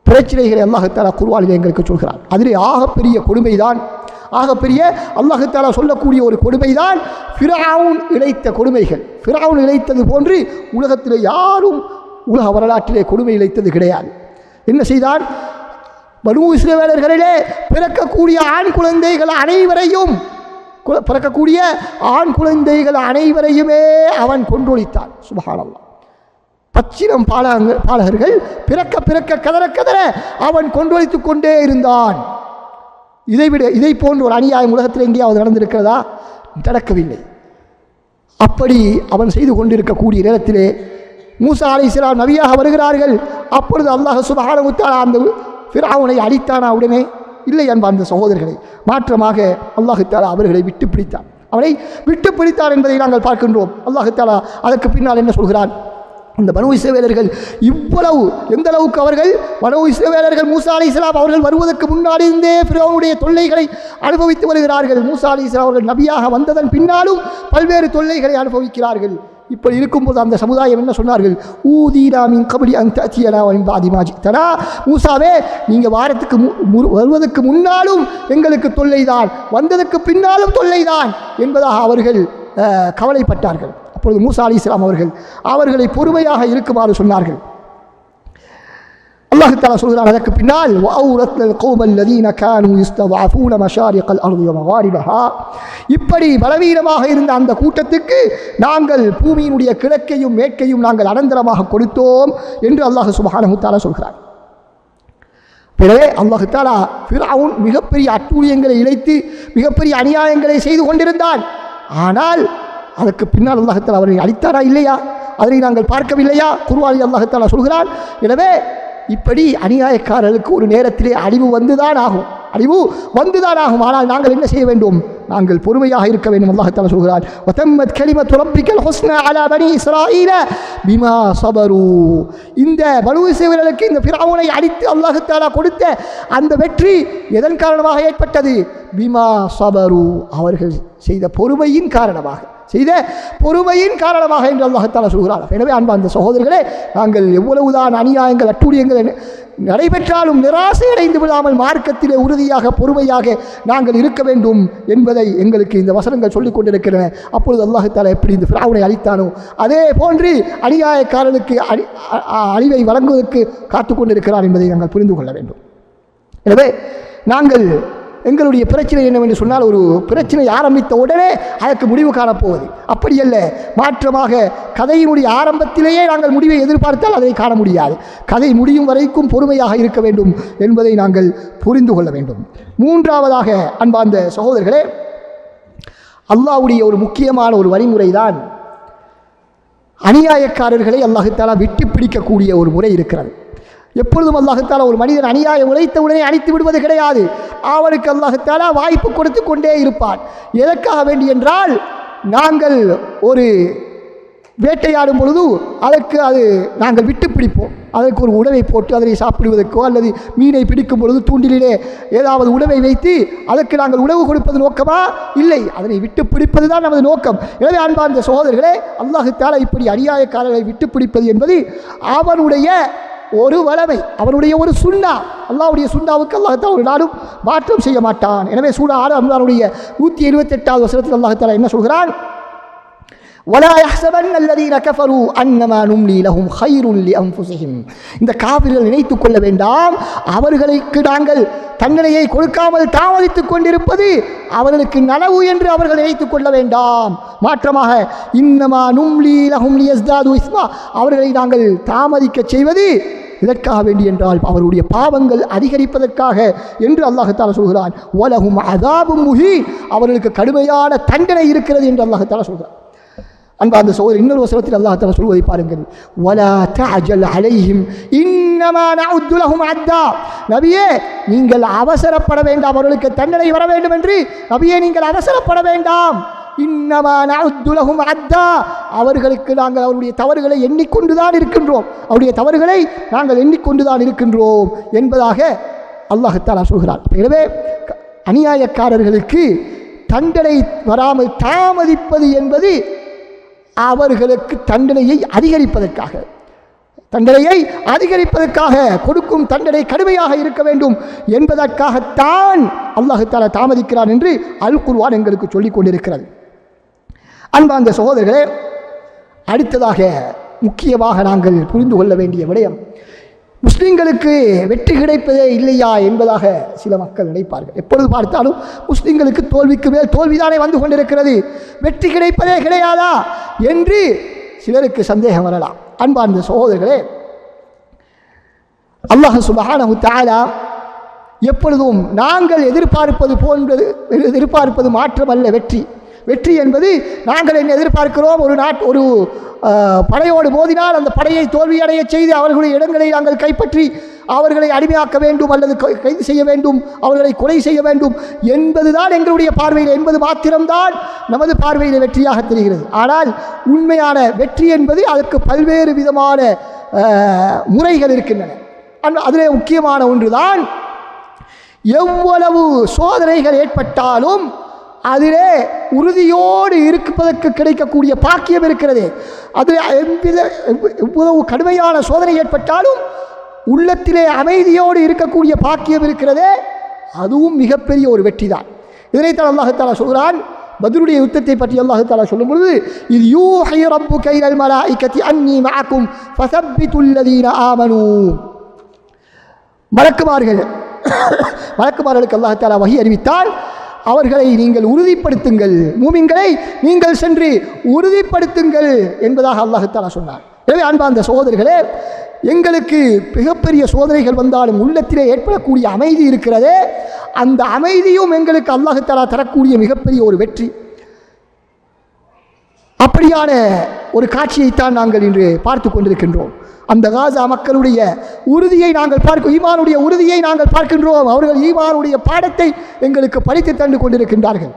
பிரச்சனைகளை அல்லாஹ் தஆலா குர்ஆனிலே எங்களுக்கு சொல்கிறார். அதிலே ஆகப்பெரிய கொடுமைதான், ஆகப்பெரிய அல்லாஹ் தஆலா சொல்லக்கூடிய ஒரு கொடுமைதான் ஃபிரௌன் இழைத்த கொடுமைகள். ஃபிரௌன் இழைத்தது போன்று உலகத்திலே யாரும் உலக வரலாற்றிலே கொடுமை இழைத்தது கிடையாது. என்ன செய்தான்? பனூ இஸ்ரவேலர்களிலே பிறக்கக்கூடிய ஆண் குழந்தைகள் அனைவரையுமே அவன் கொன்றொழித்தான். சுப்ஹானல்லாஹ். பச்சிலம் பாலகர்கள் பிறக்க கதற அவன் கொன்றொழித்துக் கொண்டே இருந்தான். இதை போன்ற ஒரு அநியாயம் உலகத்தில் எங்கேயாவது நடந்திருக்கிறதா? நடக்கவில்லை. அப்படி அவன் செய்து கொண்டிருக்கக்கூடிய நேரத்திலே மூசா அலைஹிஸ்ஸலாம் நபியாக வருகிறார்கள். அப்பொழுது அல்லாஹ் சுப்ஹானஹு வ தஆலா அந்த ஃபிரௌனை அழித்தானா? உடனே இல்லை அன்பார்ந்த சகோதரர்களை, மாற்றமாக அல்லாஹ் தஆலா அவர்களை விட்டு பிடித்தான். அவனை விட்டு பிடித்தார் என்பதை நாங்கள் பார்க்கின்றோம். அல்லாஹ் தஆலா அதற்கு பின்னால் என்ன சொல்கிறான்? இந்த பனூ இஸ்ரவேலர்கள் இவ்வளவு எந்த அளவுக்கு அவர்கள் பனூ இஸ்ரவேலர்கள் மூசா அலைஹிஸ்ஸலாம் அவர்கள் வருவதற்கு முன்னாடி இருந்தே ஃபிரௌனுடைய தொல்லைகளை அனுபவித்து வருகிறார்கள். மூசா அலைஹிஸ்ஸலாம் அவர்கள் நபியாக வந்ததன் பின்னாலும் பல்வேறு தொல்லைகளை அனுபவிக்கிறார்கள். இப்படி இருக்கும்போது அந்த சமுதாயம் என்ன சொன்னார்கள்? ஊதீனா மின் கப்லி அன் தஅதியனா வ மின் பஅதி மா ஜிதனா. மூசாவே, நீங்கள் வருவதற்கு முன்னாலும் எங்களுக்கு தொல்லைதான், வந்ததற்கு பின்னாலும் தொல்லைதான் என்பதாக அவர்கள் கவலைப்பட்டார்கள். அப்பொழுது மூசா அலைஹிஸ்ஸலாம் அவர்களை பொறுமையாக இருக்குமாறு சொன்னார்கள். அல்லாஹ் தஆலா சொல்கிறார் அதற்கு பின்னால், வஅௌரத்னல் கௌமல் லதீன கானூ யஸ்தضعفون மஷாரிக الارض ومغاربها. இப்படி பலவீனமாக இருந்த அந்த கூட்டத்துக்கு நாங்கள் பூமியினுடைய கிழக்கையும் மேற்கையும் நாங்கள் அனந்தரமாக கொடுத்தோம் என்று அல்லாஹ் சுப்ஹானஹு தஆலா சொல்கிறார். எனவே அல்லாஹ் தஆலா ஃபிரௌன் மிகப்பெரிய அட்டூழியங்களை இழைத்து மிகப்பெரிய அநியாயங்களை செய்து கொண்டிருந்தான். ஆனால் அதற்கு பின்னால் அல்லாஹ் தஆலா அவரை அழித்தாரா? இல்லையா? அதனை நாங்கள் பார்க்கவில்லையா? குர்ஆனில் அல்லாஹ் தஆலா சொல்கிறான். எனவே இப்படி அநியாயக்காரர்களுக்கு ஒரு நேரத்திலே அழிவு வந்துதான் ஆகும். ஆனால் நாங்கள் என்ன செய்ய வேண்டும்? நாங்கள் பொறுமையாக இருக்க வேண்டும். அல்லாஹ் தஆலா சொல்கிறான், வதம்மத் கலிமத்து ரப்பிக்கல் ஹுஸ்னா அலா பனி இஸ்ராயீல பிமா ஸபரு. இந்த பனூ இஸ்ரவேலருக்கு இந்த ஃபிரௌனை அழித்து அல்லாஹ் தஆலா கொடுத்த அந்த வெற்றி எதன் காரணமாக ஏற்பட்டது? பிமா ஸபரு, அவர்கள் செய்த பொறுமையின் காரணமாக என்று அல்லாஹ் தஆலா சொல்கிறார். எனவே அன்பார்ந்த சகோதரர்களே, நாங்கள் எவ்வளவுதான் அநியாயங்கள் அட்டூழியங்கள் நடைபெற்றாலும் நிராசை அடைந்து விடாமல் மார்க்கத்திலே உறுதியாக பொறுமையாக நாங்கள் இருக்க வேண்டும் என்பதை எங்களுக்கு இந்த வசனங்கள் சொல்லிக் கொண்டிருக்கின்றன. அப்பொழுது அல்லாஹ் தஆலா எப்படி இந்த ஃபிரௌனை அழித்தானோ அதே போன்று அநியாயக்காரனுக்கு அழிவை வழங்குவதற்கு காத்து கொண்டிருக்கிறார் என்பதை நாங்கள் புரிந்து கொள்ள வேண்டும். எனவே நாங்கள் எங்களுடைய பிரச்சனை என்னவென்று சொன்னால், ஒரு பிரச்சனை ஆரம்பித்த உடனே அதற்கு முடிவு காணப்போவது அப்படியல்ல. மாற்றமாக கதையினுடைய ஆரம்பத்திலேயே நாங்கள் முடிவை எதிர்பார்த்தால் அதை காண முடியாது. கதை முடியும் வரைக்கும் பொறுமையாக இருக்க வேண்டும் என்பதை நாங்கள் புரிந்து கொள்ள வேண்டும். மூன்றாவதாக அன்பார்ந்த சகோதரர்களே, அல்லாஹ்வுடைய ஒரு முக்கியமான ஒரு வழிமுறை தான் அநியாயக்காரர்களை அல்லாஹ் தஆலா விட்டு பிடிக்கக்கூடிய ஒரு முறை இருக்கிறது. எப்பொழுதும் அல்லாஹ் தஆலா ஒரு மனிதன் அநியாயம் உழைத்த உடனே அழித்து விடுவது கிடையாது. அவனுக்கு அல்லாஹ் தஆலா வாய்ப்பு கொடுத்து கொண்டே இருப்பான். எதற்காக வேண்டி என்றால், நாங்கள் ஒரு வேட்டையாடும் பொழுது நாங்கள் விட்டு பிடிப்போம். அதற்கு ஒரு உணவை போட்டு அதனை சாப்பிடுவதற்கோ அல்லது மீனை பிடிக்கும் பொழுது தூண்டிலே ஏதாவது உணவை வைத்து அதற்கு நாங்கள் உணவு கொடுப்பது நோக்கமா? இல்லை, அதனை விட்டு பிடிப்பது தான் நமது நோக்கம். எனவே அன்பார்ந்த சகோதரர்களே, அல்லாஹ் தஆலா இப்படி அநியாயக்காரர்களை விட்டு பிடிப்பது என்பது அவனுடைய ஒரு வளமை, அவனுடைய ஒரு சுன்னா. அல்லாஹ்வுடைய சுன்னாவுக்கு அல்லாஹ் தஆலா ஒரு நாளும் மாற்றம் செய்ய மாட்டான். எனவே சூரா ஆல இம்ரானுடைய 128வது வசனத்தில் அல்லாஹ் தஆலா என்ன சொல்கிறான்? வலா யஹ்ஸபன்ன அல்லதீன கஃபரு அன்னமா நும்லி லஹும் கைருன் லிஅன்ஃபுஸிஹிம். இந்த காஃபிர்கள் நினைத்துக் கொள்ள வேண்டாம், அவர்களுக்கு நாங்கள் தண்டனையை கொடுக்காமல் தாமதித்துக் கொண்டிருப்பது அவர்களுக்கு நலவு என்று அவர்கள் நினைத்துக் கொள்ள வேண்டாம். மாற்றமாக இன்னமா நும்லி லஹும் லியஸ்தாது இஸ்மா, அவர்களை நாங்கள் தாமதிக்க செய்வது இதற்காக வேண்டி என்றால் அவருடைய பாவங்கள் அதிகரிப்பதற்காக என்று அல்லாஹ் தஆலா சொல்கிறான். வலஹும் அஸாபும் முஹீன், அவர்களுக்கு கடுமையான தண்டனை இருக்கிறது என்று அல்லாஹ் தஆலா சொல்கிறான். அன்பார்ந்த சகோதரர், இன்னொரு வசனத்தில் அல்லாஹ் தஆலா சொல்வதை பாருங்கள். வலா தஅஜல் அலைஹிம் இன்னமா நஉது லஹும் அத்தா. நபியே, நீங்கள் அவசரப்பட வேண்டாம். அவர்களுக்கு தண்டனை வர வேண்டும் என்று நபியே நீங்கள் அவசரப்பட வேண்டாம். இன்னமா நஅது லஹும் அத்தா, அவர்களுக்கு நாங்கள் அவருடைய தவறுகளை எண்ணிக்கொண்டுதான் இருக்கின்றோம், அவருடைய தவறுகளை நாங்கள் எண்ணிக்கொண்டுதான் இருக்கின்றோம் என்பதாக அல்லாஹ் தஆலா சொல்கிறார். எனவே அநியாயக்காரர்களுக்கு தண்டனை வராமல் தாமதிப்பது என்பது அவர்களுக்கு தண்டனையை அதிகரிப்பதற்காக கொடுக்கும் தண்டனை கடுமையாக இருக்க வேண்டும் என்பதற்காகத்தான் அல்லாஹ் தஆலா தாமதிக்கிறான் என்று அல் குர்ஆன் எங்களுக்கு சொல்லிக் கொண்டிருக்கிறது. அன்பார்ந்த சகோதரர்களே, அடுத்ததாக முக்கியமாக நாங்கள் புரிந்து கொள்ள வேண்டிய விடயம், முஸ்லிம்களுக்கு வெற்றி கிடைப்பதே இல்லையா என்பதாக சில மக்கள் நினைப்பார்கள். எப்பொழுது பார்த்தாலும் முஸ்லிம்களுக்கு தோல்விக்கு மேல் தோல்விதானே வந்து கொண்டிருக்கிறது, வெற்றி கிடைப்பதே கிடையாதா என்று சிலருக்கு சந்தேகம் வரலாம். அன்பார்ந்த சகோதரர்களே, அல்லாஹ் சுப்ஹானஹு தஆலா எப்பொழுதும் நாங்கள் எதிர்பார்ப்பது மாற்றமல்ல வெற்றி என்பது நாங்கள் என்ன எதிர்பார்க்கிறோம், ஒரு படையோடு மோதினால் அந்த படையை தோல்வியடைய செய்து அவர்களுடைய இடங்களை நாங்கள் கைப்பற்றி அவர்களை அடிமையாக்க வேண்டும் அல்லது கைது செய்ய வேண்டும், அவர்களை கொலை செய்ய வேண்டும் என்பதுதான் எங்களுடைய பார்வையில், என்பது மாத்திரம்தான் நமது பார்வையில் வெற்றியாக தெரிகிறது. ஆனால் உண்மையான வெற்றி என்பது அதற்கு பல்வேறு விதமான முறைகள் இருக்கின்றன. அதிலே முக்கியமான ஒன்றுதான், எவ்வளவு சோதனைகள் ஏற்பட்டாலும் அதிலே உறுதியோடு இருப்பதற்கு கிடைக்கக்கூடிய பாக்கியம் இருக்கிறது. அதில் எவ்வளவு கடுமையான சோதனை ஏற்பட்டாலும் உள்ளத்திலே அமைதியோடு இருக்கக்கூடிய பாக்கியம் இருக்கிறதே, அதுவும் மிகப்பெரிய ஒரு வெற்றி தான். இதனைத்தான் அல்லாஹ் தஆலா சொல்கிறான். பத்ருடைய யுத்தத்தை பற்றி அல்லாஹ் தஆலா சொல்லும் பொழுது, இது யூஹி ரப்புக இலல் மலாயிகதி அன்னி மஅக்கும் ஃபஸப்பித்துல் லதீன ஆமனூ, மலக்குமார்களுக்கு அல்லாஹ் தஆலா வஹி அறிவித்தால் அவர்களை நீங்கள் உறுதிப்படுத்துங்கள், மூமின்களை நீங்கள் சென்று உறுதிப்படுத்துங்கள் என்பதாக அல்லாஹ் தஆலா சொன்னார். எனவே அன்பார்ந்த சகோதரர்களே, எங்களுக்கு மிகப்பெரிய சோதனைகள் வந்தாலும் உள்ளத்திலே ஏற்படக்கூடிய அமைதி இருக்கிறதே, அந்த அமைதியும் எங்களுக்கு அல்லாஹ் தஆலா தரக்கூடிய மிகப்பெரிய ஒரு வெற்றி. அப்படியான ஒரு காட்சியைத்தான் நாங்கள் இன்று பார்த்து கொண்டிருக்கின்றோம். அந்த காசா மக்களுடைய உறுதியை நாங்கள் ஈமானுடைய உறுதியை நாங்கள் பார்க்கின்றோம். அவர்கள் ஈமானுடைய பாடத்தை எங்களுக்கு படித்து தந்து கொண்டிருக்கின்றார்கள்.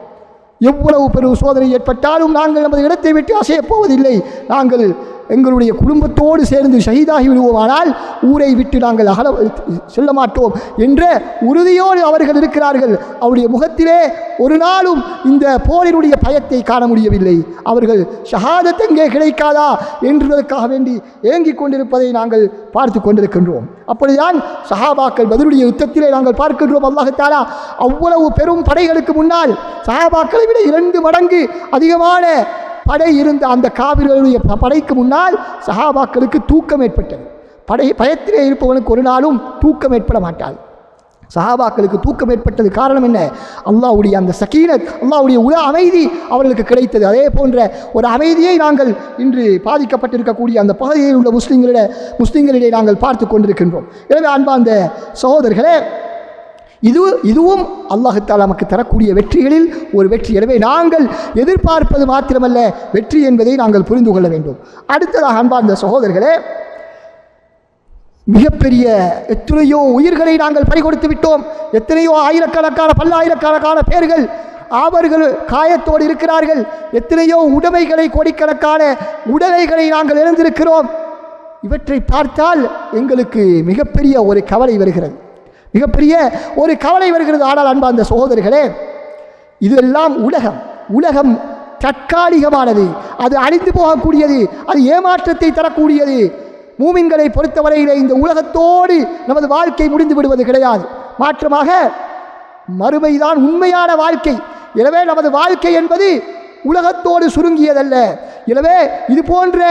எவ்வளவு பெரும் சோதனை ஏற்பட்டாலும் நாங்கள் நமது இடத்தை விட்டு அசையப் போவதில்லை, நாங்கள் எங்களுடைய குடும்பத்தோடு சேர்ந்து ஷஹீதாகி விடுவோமானால் ஊரை விட்டு நாங்கள் செல்ல மாட்டோம் என்ற உறுதியோடு அவர்கள் இருக்கிறார்கள். அவருடைய முகத்திலே ஒரு நாளும் இந்த போரினுடைய பயத்தை காண முடியவில்லை. அவர்கள் ஷஹாதத் எங்கே கிடைக்காதா என்பதற்காக வேண்டி ஏங்கிக் கொண்டிருப்பதை நாங்கள் பார்த்து கொண்டிருக்கின்றோம். அப்படிதான் சஹாபாக்கள் பத்ருடைய யுத்தத்திலே நாங்கள் பார்க்கின்றோம். அல்லாஹ் தஆலா அவ்வளவு பெரும் படைகளுக்கு முன்னால் சஹாபாக்களை விட 2 மடங்கு அதிகமான படை இருந்த அந்த காவிர்களுடைய படைக்கு முன்னால் சஹாபாக்களுக்கு தூக்கம் ஏற்பட்டது. பயத்திலே இருப்பவனுக்கு ஒரு நாளும் தூக்கம் ஏற்பட மாட்டாது. சஹாபாக்களுக்கு தூக்கம் ஏற்பட்டது காரணம் என்ன? அல்லாஹ்வுடைய அந்த சகீனத், அல்லாஹ்வுடைய உல அமைதி அவர்களுக்கு கிடைத்தது. அதே போன்ற ஒரு அமைதியை நாங்கள் இன்று பாதிக்கப்பட்டிருக்கக்கூடிய அந்த பகுதியில் உள்ள முஸ்லிம்களிடையே நாங்கள் பார்த்து கொண்டிருக்கின்றோம். எனவே அன்பார்ந்த சகோதரர்களே, இதுவும் அல்லாஹ் தஆலா நமக்கு தரக்கூடிய வெற்றிகளில் ஒரு வெற்றி. எனவே நாங்கள் எதிர்பார்ப்பது மாத்திரமல்ல, வெற்றி என்பதை நாங்கள் புரிந்து கொள்ள வேண்டும். அடுத்ததாக அன்பார்ந்த சகோதரர்களே, மிகப்பெரிய எத்தனையோ உயிர்களை நாங்கள் பறிகொடுத்து விட்டோம். எத்தனையோ ஆயிரக்கணக்கான பல்லாயிரக்கணக்கான பேர்கள் அவர்கள் காயத்தோடு இருக்கிறார்கள். எத்தனையோ உடைமைகளை, கோடிக்கணக்கான உடலைகளை நாங்கள் இழந்திருக்கிறோம். இவற்றை பார்த்தால் எங்களுக்கு மிகப்பெரிய ஒரு கவலை வருகிறது, ஆனால் அன்பார்ந்த சகோதரர்களே, இதெல்லாம் உலகம் தற்காலிகமானது, அது அழிந்து போகக்கூடியது, அது ஏமாற்றத்தை தரக்கூடியது. மூமின்களை பொறுத்தவரையிலே இந்த உலகத்தோடு நமது வாழ்க்கை முடிந்து விடுவது கிடையாது. மாற்றமாக மறுமைதான் உண்மையான வாழ்க்கை. எனவே நமது வாழ்க்கை என்பது உலகத்தோடு சுருங்கியதல்ல. எனவே இது போன்ற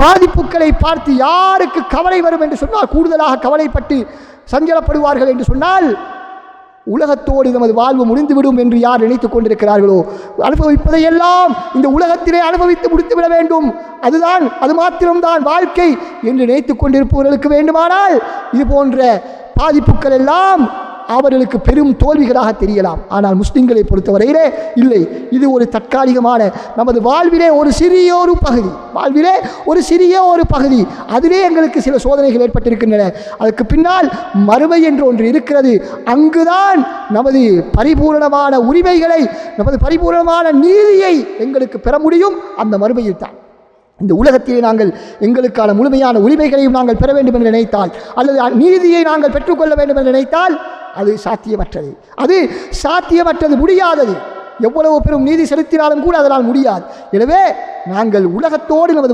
பாதிப்புகளை பார்த்து யாருக்கு கவலை வரும் என்று சொன்னால், கூடுதலாக கவலைப்பட்டு சஞ்சலப்படுவார்கள் என்று சொன்னால், உலகத்தோடு நமது வாழ்வு முடிந்துவிடும் என்று யார் நினைத்துக் கொண்டிருக்கிறார்களோ, அனுபவிப்பதையெல்லாம் இந்த உலகத்திலே அனுபவித்து முடித்துவிட வேண்டும், அது மாத்திரம்தான் வாழ்க்கை என்று நினைத்துக் கொண்டிருப்பவர்களுக்கு வேண்டுமானால் இது போன்ற பாதிப்புகள் எல்லாம் அவர்களுக்கு பெரும் தோல்விகளாக தெரியலாம். ஆனால் முஸ்லிம்களை பொறுத்தவரையிலே இல்லை, இது ஒரு தற்காலிகமான நமது வாழ்விலே ஒரு சிறிய ஒரு பகுதி, அதிலே எங்களுக்கு சில சோதனைகள் ஏற்பட்டிருக்கின்றன. அதற்கு பின்னால் மறுமை என்று ஒன்று இருக்கிறது. அங்குதான் நமது பரிபூரணமான உரிமைகளை, நமது பரிபூரணமான நீதியை எங்களுக்கு பெற முடியும். அந்த மறுமையில் தான். இந்த உலகத்திலே நாங்கள் எங்களுக்கான முழுமையான உரிமைகளையும் நாங்கள் பெற வேண்டும் என்று நினைத்தால், அல்லது நீதியை நாங்கள் பெற்றுக்கொள்ள வேண்டும் என்று நினைத்தால் அது சாத்தியமற்றது, முடியாதது. எவ்வளவு பெரும் நீதி செலுத்தினாலும் கூட அதனால் முடியாது. எனவே நாங்கள் உலகத்தோடு நமது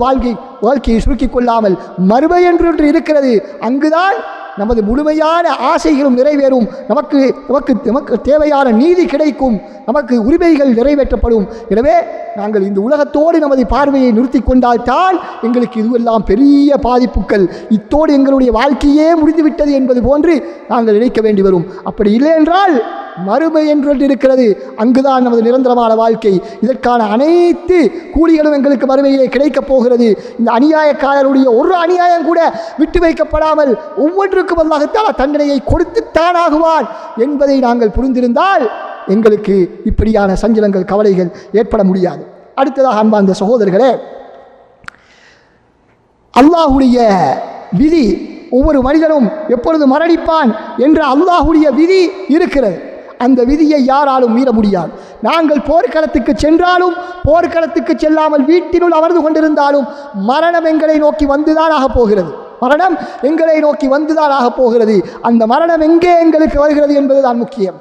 வாழ்க்கையை சுருக்கிக் கொள்ளாமல் மறுமை என்று இருக்கிறது. அங்குதான் நமது முழுமையான ஆசைகளும் நிறைவேறும். நமக்கு தேவையான நீதி கிடைக்கும். நமக்கு உரிமைகள் நிறைவேற்றப்படும். எனவே நாங்கள் இந்த உலகத்தோடு நமது பார்வையை நிறுத்தி கொண்டால்தான் எங்களுக்கு இதுவெல்லாம் பெரிய பாதிப்புகள், இத்தோடு எங்களுடைய வாழ்க்கையே முடிந்துவிட்டது என்பது போன்று நாங்கள் நினைக்க வேண்டி வரும். அப்படி இல்லை என்றால் மறுமை என்று இருக்கிறது. அங்குதான் நமது நிரந்தரமான வாழ்க்கை. இதற்கான அனைத்து கூலிகளும் எங்களுக்கு மறுமையிலே கிடைக்கப் போகிறது. இந்த அநியாயக்காரருடைய ஒரு அநியாயம் கூட விட்டு வைக்கப்படாமல் ஒவ்வொன்றுக்கும் அல்லாஹ் தஆலா தண்டனையை கொடுத்துத்தானாகுவான் என்பதை நாங்கள் புரிந்திருந்தால் எங்களுக்கு இப்படியான சஞ்சலங்கள், கவலைகள் ஏற்பட முடியாது. அடுத்ததாக அன்பார்ந்த சகோதரர்களே, அல்லாஹ்வுடைய விதி, ஒவ்வொரு மனிதனும் எப்பொழுது மரணிப்பான் என்ற அல்லாஹ்வுடைய விதி இருக்கிறது. அந்த விதியை யாராலும் மீற முடியாது. நாங்கள் போர்க்களத்துக்கு சென்றாலும், போர்க்களத்துக்கு செல்லாமல் வீட்டினுள் அமர்ந்து கொண்டிருந்தாலும் மரணம் எங்களை நோக்கி வந்துதான் ஆக போகிறது. அந்த மரணம் எங்கே எங்களுக்கு வருகிறது என்பதுதான் முக்கியம்.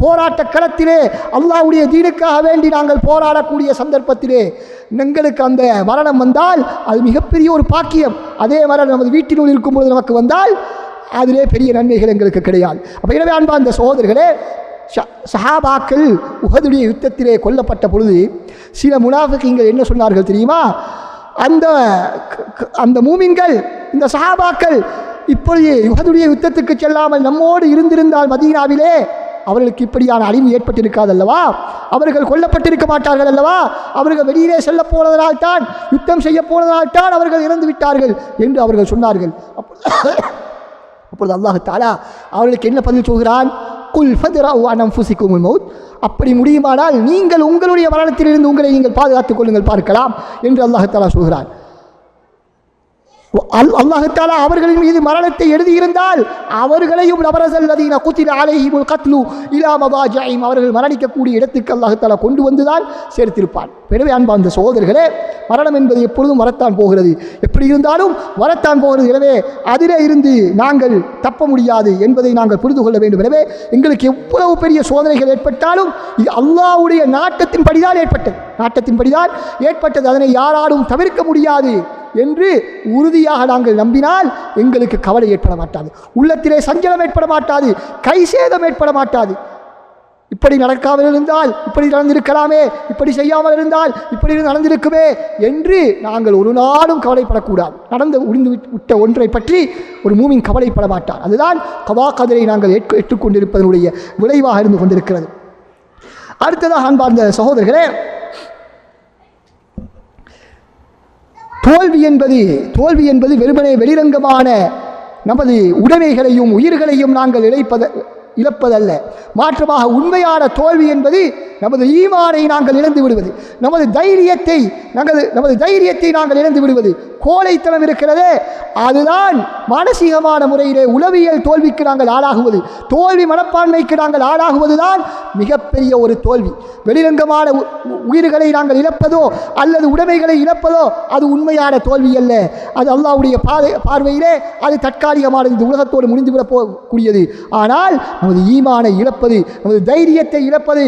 போராட்ட களத்திலே அல்லாஹ்வுடைய தீனுக்காக வேண்டி நாங்கள் போராடக்கூடிய சந்தர்ப்பத்திலே எங்களுக்கு அந்த மரணம் வந்தால் அது மிகப்பெரிய ஒரு பாக்கியம். அதே மரணம் நமது வீட்டினுள் இருக்கும்போது நமக்கு வந்தால் அதிலே பெரிய நன்மைகள் எங்களுக்கு கிடையாது. அப்போ எனவே அன்பார்ந்த சகோதரர்களே, சஹாபாக்கள் உஹதுடைய யுத்தத்திலே கொல்லப்பட்ட பொழுது சில முனாஃபிகீன்கள் என்ன சொன்னார்கள் தெரியுமா? அந்த மூமின்கள், இந்த சஹாபாக்கள் இப்பொழுது உஹதுடைய யுத்தத்துக்கு செல்லாமல் நம்மோடு இருந்திருந்தால் மதீனாவிலே அவர்களுக்கு இப்படியான அழிவு ஏற்பட்டிருக்காது அல்லவா? அவர்கள் கொல்லப்பட்டிருக்க மாட்டார்கள் அல்லவா? அவர்கள் வெளியிலே செல்ல போனதனால்தான், யுத்தம் செய்ய போனதனால்தான் அவர்கள் இறந்து விட்டார்கள் என்று அவர்கள் சொன்னார்கள். அப்பொழுது அல்லாஹ் தஆலா அவர்களுக்கு என்ன பதில் சொல்கிறான்? குல் ஃபத்ரஉ அன் அன்ஃபுஸிகுமுல் மௌத், அப்படி முடியுமானால் நீங்கள் உங்களுடைய மரணத்திலிருந்து உங்களை நீங்கள் பாதுகாத்துக் கொள்ளுங்கள், பார்க்கலாம் என்று அல்லாஹ் தஆலா சொல்கிறான். அல்லாஹ் தஆலா அவர்களின் மீது மரணத்தை எழுதியிருந்தால் அவர்களையும் நபரஸல்லதீன குத்தில அலைஹிமுல் கத்லு இலா மதாஜிஹிம், அவர்கள் மரணிக்கக்கூடிய இடத்துக்கு அல்லாஹ் தஆலா கொண்டு வந்துதான் சேர்த்திருப்பான். எனவே அன்பார்ந்த சகோதரர்களே, மரணம் என்பது எப்பொழுதும் வரத்தான் போகிறது, எப்படி இருந்தாலும் வரத்தான் போகிறது. எனவே அதிலே இருந்து நாங்கள் தப்ப முடியாது என்பதை நாங்கள் புரிந்து கொள்ள வேண்டும். எனவே எங்களுக்கு எவ்வளவு பெரிய சோதனைகள் ஏற்பட்டாலும் இது அல்லாஹ்வுடைய நாட்டத்தின்படிதான் ஏற்பட்டது, அதனை யாராலும் தவிர்க்க முடியாது என்று உறுதியாக நாங்கள் நம்பினால் எங்களுக்கு கவலை ஏற்பட மாட்டாது, உள்ளத்திலே சஞ்சலம் ஏற்பட மாட்டாது, கை சேதம் ஏற்பட மாட்டாது. இப்படி நடக்காமல் இருந்தால் இப்படி நடந்திருக்கலாமே, இப்படி செய்யாமல் இருந்தால் இப்படி நடந்திருக்குமே என்று நாங்கள் ஒரு நாளும் கவலைப்படக்கூடாது. முடிந்து விட்ட ஒன்றை பற்றி ஒரு மூமின் கவலைப்பட மாட்டார். அதுதான் கதா கதரை நாங்கள் ஏற்றுக்கொண்டிருப்பதனுடைய விளைவாக இருந்து கொண்டிருக்கிறது. அடுத்ததாக அன்பார்ந்த சகோதரர்களே, தோல்வி என்பது வெறுமனே வெளிரங்கமான நமது உடைமைகளையும் உயிர்களையும் நாங்கள் இழப்பதல்ல. மாற்றமாக உண்மையான தோல்வி என்பது நமது ஈமானை நாங்கள் இழந்து விடுவது, நமது தைரியத்தை நாங்கள் இழந்து விடுவது. கோழைத்தனம் இருக்கிறதே, அதுதான் மானசீகமான முறையிலே உளவியல் தோல்விக்கு நாங்கள் ஆளாகுவது, தோல்வி மனப்பான்மைக்கு நாங்கள் ஆளாகுவதுதான் மிகப்பெரிய ஒரு தோல்வி. வெளிரங்கமான உயிர்களை நாங்கள் இழப்பதோ அல்லது உடைமைகளை இழப்பதோ அது உண்மையான தோல்வி அல்ல. அது அல்லாஹ்வுடைய பார்வையிலே அது தற்காலிகமானது, இந்த உலகத்தோடு முடிந்துவிடப் போகக்கூடியது. ஆனால் நமது ஈமானை இழப்பது, நமது தைரியத்தை இழப்பது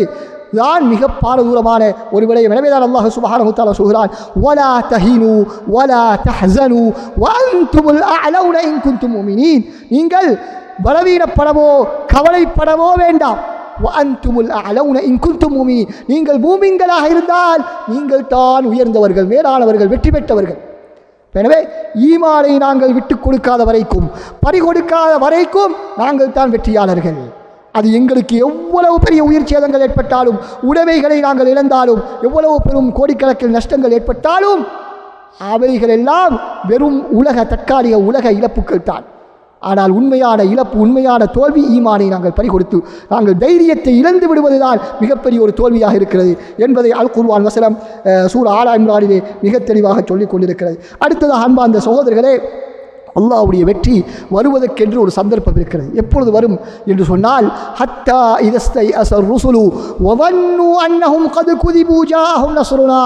தான் மிக பாரதூரமான ஒரு விடயம். எனவேதான் அல்லாஹ் சுப்ஹானஹு வ தஆலா சொல்கிறான், வலா தஹினு வலா தஹ்ஸனு வஅன்துமுல் அஅலவுன இன் குன்தும் முஃமினீன், நீங்கள் பலவீனப்படவோ கவலைப்படவோ வேண்டாம். வஅன்துமுல் அஅலவுன இன் குன்தும் முஃமினீன், நீங்கள் மூமின்களாக இருந்தால் நீங்கள் தான் உயர்ந்தவர்கள், மேலானவர்கள், வெற்றி பெற்றவர்கள். எனவே ஈமானை நாங்கள் விட்டு கொடுக்காத வரைக்கும், பறிகொடுக்காத வரைக்கும் நாங்கள் தான் வெற்றியாளர்கள். அது எங்களுக்கு எவ்வளவு பெரிய உயிர் சேதங்கள் ஏற்பட்டாலும், உடைமைகளை நாங்கள் இழந்தாலும், எவ்வளவு பெரும் கோடிக்கணக்கில் நஷ்டங்கள் ஏற்பட்டாலும் அவைகள் எல்லாம் வெறும் தற்காலிக உலக இழப்புகள் தான். ஆனால் உண்மையான இழப்பு, உண்மையான தோல்வி ஈமானை நாங்கள் பறிகொடுத்து நாங்கள் தைரியத்தை இழந்து விடுவதுதான் மிகப்பெரிய ஒரு தோல்வியாக இருக்கிறது என்பதை அல் குர்ஆன் வசனம் சூரா ஆல இம்ரானிலே மிக தெளிவாக சொல்லிக் கொண்டிருக்கிறது. அடுத்ததாக அன்பார்ந்த சகோதரர்களே, அல்லாஹ்வுடைய வெற்றி வருவதற்கென்று ஒரு சந்தர்ப்பம் இருக்கிறது. எப்பொழுது வரும் என்று சொன்னால், ஹத்தா இதஸ்தை அஸர் ருசுலு வவன்னு அன்னஹும் கத் குதிபு ஜாஅஹும் நஸ்ருனா.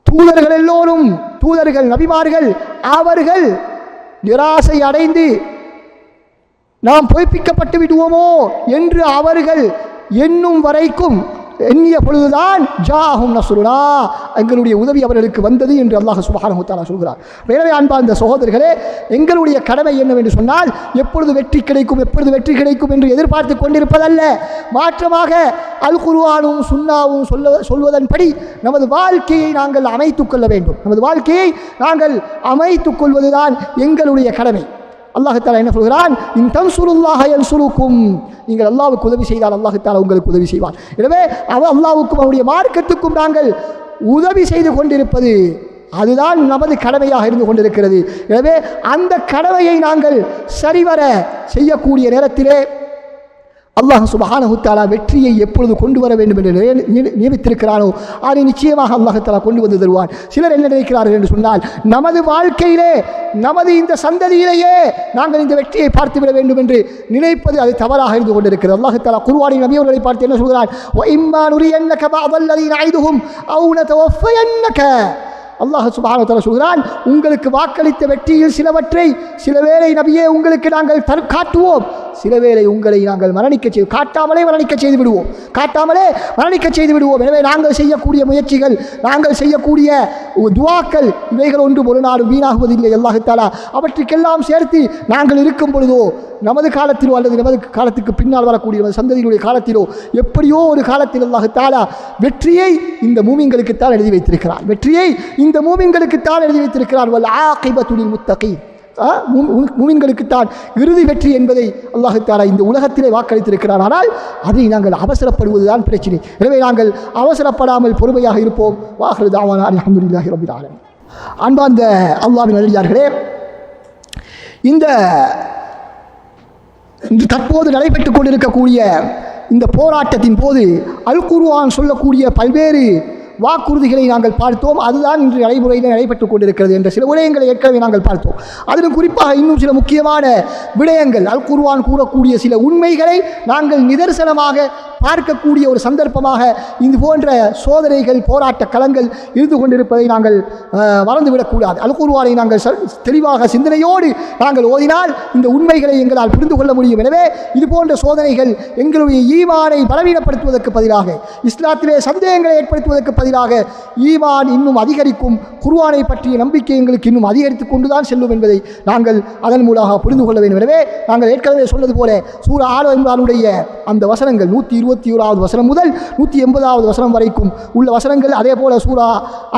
தூதர்கள் எல்லோரும், தூதர்கள் நபிமார்கள், அவர்கள் நிராசை அடைந்து நாம் பொய்ப்பிக்கப்பட்டு விடுவோமோ என்று அவர்கள் எண்ணும் வரைக்கும் எண்ணிய பொழுதுதான் ஜாஹும் நஸ்ருனா, எங்களுடைய உதவி அவர்களுக்கு வந்தது என்று அல்லாஹ் சுப்ஹானஹு வ தஆலா சொல்கிறார். எனவே அன்பார்ந்த சகோதரர்களே, எங்களுடைய கடமை என்னவென்று சொன்னால், எப்பொழுது வெற்றி கிடைக்கும் எப்பொழுது வெற்றி கிடைக்கும் என்று எதிர்பார்த்து கொண்டிருப்பதல்ல, மாற்றமாக அல் குர்ஆனும் சுன்னாவும் சொல்வதன்படி நமது வாழ்க்கையை நாங்கள் அமைத்துக் கொள்ள வேண்டும். நமது வாழ்க்கையை நாங்கள் அமைத்துக் கொள்வதுதான் எங்களுடைய கடமை. அல்லாஹ் தஆலா என்ன சொல்கிறான்? இன் தன்சுருல்லாஹ யன்சுருக்கும், நீங்கள் அல்லாஹ்வுக்கு உதவி செய்தால் அல்லாஹ் தஆலா உங்களுக்கு உதவி செய்வார். எனவே அல்லாஹ்வுக்கும் அவருடைய மார்க்கத்துக்கும் நாங்கள் உதவி செய்து கொண்டிருப்பது அதுதான் நமது கடமையாக இருந்து கொண்டிருக்கிறது. எனவே அந்த கடமையை நாங்கள் சரிவர செய்யக்கூடிய நேரத்திலே அல்லாஹ் சுப்ஹானஹு வ தஆலா வெற்றியை எப்பொழுது கொண்டு வர வேண்டும் என்று நியமித்திருக்கிறானோ அதை நிச்சயமாக அல்லாஹ் தஆலா கொண்டு வந்து தருவான். சிலர் என்ன நினைக்கிறார்கள் என்று சொன்னால், நமது வாழ்க்கையிலே, நமது இந்த சந்ததியிலேயே நாங்கள் இந்த வெற்றியை பார்த்துவிட வேண்டும் என்று நினைப்பது அது தவறாக இருந்து கொண்டிருக்கிறது. அல்லாஹ் தஆலா குர்ஆனில் நபி அவர்களை பார்த்து என்ன சொல்கிறான்? வ இம்மா நுரியன்னக பஅதல்லதீ நஐதுஹும் அவ் நதவஃபயன்னக. அல்லாஹ் சுப்ஹானஹு வ தஆலா சொல்கிறான், உங்களுக்கு வாக்களித்த வெற்றியில் சிலவற்றை சிலவேளை நபியே உங்களுக்கு நாங்கள் காட்டுவோம், சிலவேளை உங்களை நாங்கள் காட்டாமலே மரணிக்க செய்து விடுவோம். எனவே நாங்கள் செய்யக்கூடிய முயற்சிகள், நாங்கள் செய்யக்கூடிய துஆக்கள் இவைகள் ஒன்றும் ஒரு நாளும் வீணாகுவதில்லை. அல்லாஹ் தஆலா அவற்றுக்கெல்லாம் சேர்த்து நாங்கள் இருக்கும் பொழுதோ, நமது காலத்திலோ அல்லது நமது காலத்துக்கு பின்னால் வரக்கூடிய சந்ததியினுடைய காலத்திலோ எப்படியோ ஒரு காலத்தில் அல்லாஹ் தஆலா வெற்றியை இந்த மூமின்களுக்குத்தான் எழுதி வைத்திருக்கிறார். வல் ஆகிபத்து லில் முத்தகீன், மூமின்களுக்குத்தான் இறுதி வெற்றி என்பதை அல்லாஹ் தஆலா இந்த உலகத்திலே வாக்களித்திருக்கிறார். ஆனால் அதை நாங்கள் அவசரப்படுவதுதான் பிரச்சனை. எனவே நாங்கள் அவசரப்படாமல் பொறுமையாக இருப்போம். வாஹிரு தஅவானா அல்ஹம்துலில்லாஹி ரப்பில் ஆலமீன். அன்பார்ந்த அல்லாஹ்வின் நல்லடியார்களே, இன்று தற்போது நடைபெற்றுக் கொண்டிருக்கக்கூடிய இந்த போராட்டத்தின் போது அல் குர்ஆன் சொல்லக்கூடிய பல்வேறு வாக்குறுதிகளை நாங்கள் பார்த்தோம். அதுதான் இன்று நடைமுறையில் நடைபெற்றுக் கொண்டிருக்கிறது என்ற சில விடயங்களை ஏற்கனவே நாங்கள் பார்த்தோம். அதிலும் குறிப்பாக இன்னும் சில முக்கியமான விடயங்கள், அல் குர்ஆன் கூறக்கூடிய சில உண்மைகளை நாங்கள் நிதர்சனமாக பார்க்கக்கூடிய ஒரு சந்தர்ப்பமாக இது போன்ற சோதனைகள், போராட்ட களங்கள் இருந்து கொண்டிருப்பதை நாங்கள் மறந்துவிடக்கூடாது. அல் குர்ஆனை நாங்கள் தெளிவாக சிந்தனையோடு நாங்கள் ஓதினால் இந்த உண்மைகளை எங்களால் புரிந்து கொள்ள முடியும். எனவே இது போன்ற சோதனைகள் எங்களுடைய ஈமானை பலவீனப்படுத்துவதற்கு பதிலாக, இஸ்லாத்திலே சந்தேகங்களை ஏற்படுத்துவதற்கு பதிலாக ஈமான் இன்னும் அதிகரிக்கும், குர்ஆனை பற்றிய நம்பிக்கை எங்களுக்கு இன்னும் அதிகரித்துக் கொண்டுதான் செல்லும் என்பதை நாங்கள் அதன் மூலமாக புரிந்து கொள்ள வேண்டும். எனவே நாங்கள் ஏற்கனவே சொன்னது போல சூரா ஆல இம்ரானுடைய அந்த வசனங்கள் 121வது வசனம் முதல் 180வது வசனம் வரைக்கும் உள்ள வசனங்கள், அதே போல சூரா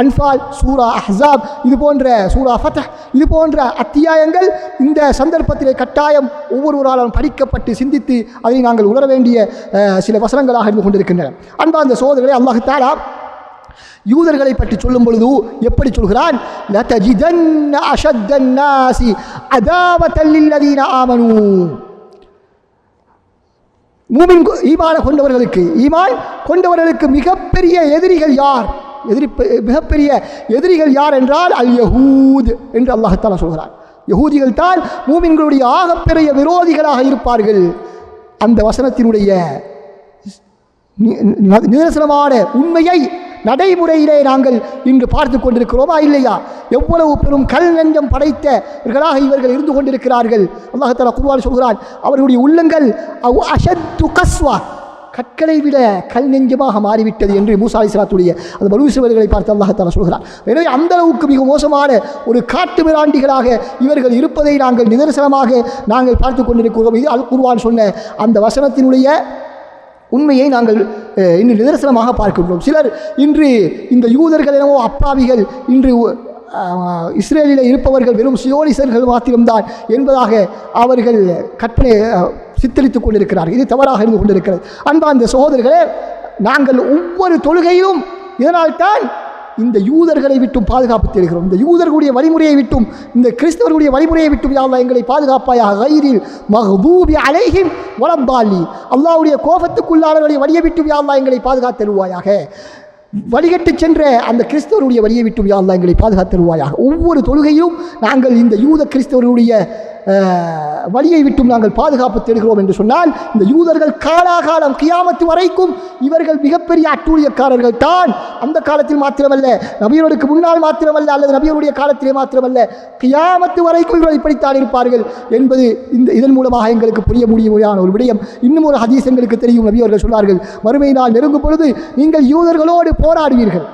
அன்ஃபால், சூரா அஹ்ஸாப், இது போன்ற சூரா ஃபத்ஹ், இது போன்ற அத்தியாயங்கள் இந்த சந்தர்ப்பத்திலே கட்டாயம் ஒவ்வொருவராலும் படிக்கப்பட்டு சிந்தித்து அதை நாங்கள் உணர வேண்டிய சில வசனங்களாக இருந்து கொண்டிருக்கின்றன. அன்பார்ந்த சகோதரர்களே, அல்லாஹ் தஆலா யூதர்களை பற்றி சொல்லும் பொழுது எப்படி சொல்கிறான்? லதஜிதன்ன அஷத்தன் நாஸி அதாவத்தல் லில்லதீன ஆமனூ. மூமின் ஈமான் கொண்டவர்களுக்கு மிகப்பெரிய எதிரிகள் யார்? மிகப்பெரிய எதிரிகள் யார் என்றால் அல் யஹூத் என்று அல்லாஹ் தஆலா சொல்கிறார். யஹூதிகள் தான் மூமின்களுடைய ஆகப்பெரிய விரோதிகளாக இருப்பார்கள். அந்த வசனத்தினுடைய நிதர்சனமான உண்மையை நடைமுறையிலே நாங்கள் இன்று பார்த்து கொண்டிருக்கிறோமா இல்லையா? எவ்வளவு பெரும் கல் நெஞ்சம் படைத்தவர்களாக இவர்கள் இருந்து கொண்டிருக்கிறார்கள். அல்லாஹ் தஆலா குர்ஆனில் சொல்கிறான், அவர்களுடைய உள்ளங்கள் அஷத்து கஸ்வா, கற்களை விட கல் நெஞ்சமாக மாறிவிட்டது என்று மூசா அலைஹிஸ்ஸலாத்துடைய அந்த பனூ இஸ்ரவேலர்களை பார்த்து அல்லாஹ் தஆலா சொல்கிறான். எனவே அந்த அளவுக்கு மிக மோசமான ஒரு காட்டு மிராண்டிகளாக இவர்கள் இருப்பதை நாங்கள் நிதர்சனமாக நாங்கள் பார்த்து கொண்டிருக்கிறோம். இது அல் குர்ஆன் சொன்ன அந்த வசனத்தினுடைய உண்மையை நாங்கள் இன்று நிதர்சனமாக பார்க்கின்றோம். சிலர் இன்று இந்த யூதர்கள் எனவோ அப்பாவிகள், இன்று இஸ்ரேலில் இருப்பவர்கள் வெறும் சியோனிசர்கள் மாத்திரம்தான் என்பதாக அவர்கள் கற்பனை சித்தரித்துக் கொண்டிருக்கிறார்கள். இது தவறாக இருந்து கொண்டிருக்கிறது. அன்பார்ந்த சகோதரர்களே, நாங்கள் ஒவ்வொரு தொழுகையிலும் இதனால்தான் இந்த யூதர்களை விட்டும் பாதுகாப்பு தேடுகிறோம். இந்த யூதர்களுடைய வழிமுறையை விட்டும், இந்த கிறிஸ்தவர்களுடைய வழிமுறையை விட்டும் யா அல்லாஹ் எங்களை பாதுகாப்பாயாக. கைரில் மக்தூபி அலைஹிம் வலத்தாலி, அல்லாஹ்வுடைய கோபத்துக்குள்ளாளர்களுடைய வழியை விட்டும் யா அல்லாஹ் எங்களை பாதுகாத்தருவாயாக. வழிகட்டு சென்ற அந்த கிறிஸ்தவருடைய வழியை விட்டும் யா அல்லாஹ் எங்களை பாதுகாத்தருவாயாக. ஒவ்வொரு தொழுகையிலும் நாங்கள் இந்த யூத கிறிஸ்தவர்களுடைய வழியை விட்டும் நாங்கள் பாதுகாப்பு தேடுகிறோம் என்று சொன்னால், இந்த யூதர்கள் காலாகாலம் கியாமத்து வரைக்கும் இவர்கள் மிகப்பெரிய அட்டூழியக்காரர்கள் தான். அந்த காலத்தில் மாத்திரமல்ல, நபியர்களுக்கு முன்னால் மாத்திரமல்ல, அல்லது நபியருடைய காலத்திலே மாத்திரமல்ல, கியாமத்து வரைக்கும் இவர்கள் இப்படித்தான் இருப்பார்கள் என்பது இதன் மூலமாக எங்களுக்கு புரிய முடியுமான ஒரு விடயம். இன்னும் ஒரு ஹதீஸ் எங்களுக்கு தெரியும். நபியவர்கள் சொன்னார்கள், மறுமை நாள் நெருங்கும் பொழுது நீங்கள் யூதர்களோடு போராடுவீர்கள்,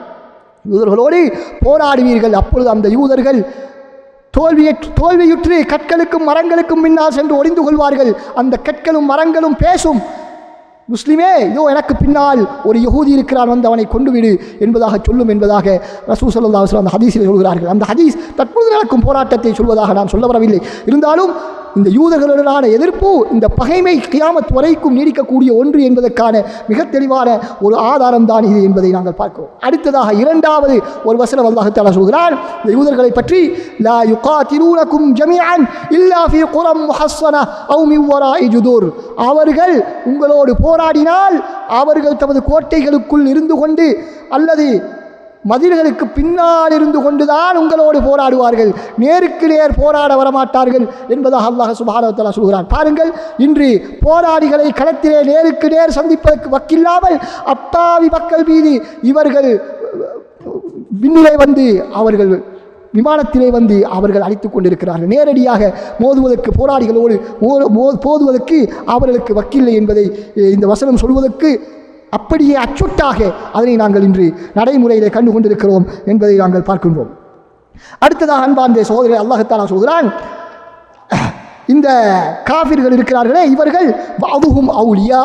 அப்பொழுது அந்த யூதர்கள் தோல்வியுற்று கற்களுக்கும் மரங்களுக்கும் முன்னால் சென்று ஒளிந்து கொள்வார்கள். அந்த கற்களும் மரங்களும் பேசும், முஸ்லிமே இதோ எனக்கு பின்னால் ஒரு யஹூதி இருக்கிறான், வந்து அவனை கொண்டு விடு என்பதாக சொல்லும் என்பதாக ரசூல் ஸல்லல்லாஹு அலைஹி வஸல்லம் அந்த ஹதீஸில் சொல்கிறார்கள். அந்த ஹதீஸ் தற்பொழுது நடக்கும் போராட்டத்தை சொல்வதாக நான் சொல்ல வரவில்லை. இருந்தாலும் இந்த யூதர்களுடனான எதிர்ப்பு, இந்த பகைமை கியாமத் வரைக்கும் நீடிக்கக்கூடிய ஒன்று என்பதற்கான மிக தெளிவான ஒரு ஆதாரம் தான் இது என்பதை நாங்கள் பார்க்கிறோம். அடுத்ததாக இரண்டாவது ஒரு வசனம் அல்லாஹ் தஆலா சொல்கிறான் இந்த யூதர்களை பற்றி, லா யுகாத்திலூனகும் ஜமீஅன் இல்லா ஃபீ குரம் முஹஸ்ஸனா அவ் மின் வராஇ ஜுதுர், அவர்கள் உங்களோடு போராடினால் அவர்கள் தமது கோட்டைகளுக்குள் இருந்து கொண்டு அல்லது மதில்களுக்கு பின்னால் இருந்து கொண்டுதான் உங்களோடு போராடுவார்கள், நேருக்கு நேர் போராட வரமாட்டார்கள் என்பதாக அல்லாஹ் சுப்ஹானஹு வ தஆலா சொல்கிறான். பாருங்கள், இன்று போராளிகளை களத்திலே நேருக்கு நேர் சந்திப்பதற்கு வக்கில்லாமல் அப்பாவி மக்கள் மீது இவர்கள் விண்ணிலே வந்து அவர்கள் விமானத்திலே வந்து அவர்கள் அழைத்துக் கொண்டிருக்கிறார்கள். நேரடியாக மோதுவதற்கு போராளிகளோடு போதுவதற்கு அவர்களுக்கு வக்கில்லை என்பதை இந்த வசனம் சொல்வதற்கு அப்படியே அச்சுட்டாக அதனை நாங்கள் இன்று நடைமுறையிலே கண்டு கொண்டிருக்கிறோம் என்பதை நாங்கள் பார்க்கின்றோம். அடுத்ததாக அன்பார்ந்த சகோதரர் அல்லாஹ் தஆலா சொல்கிறான், இந்த காஃபிர்கள் இருக்கிறார்களே இவர்கள் அதுவும் அவுலியா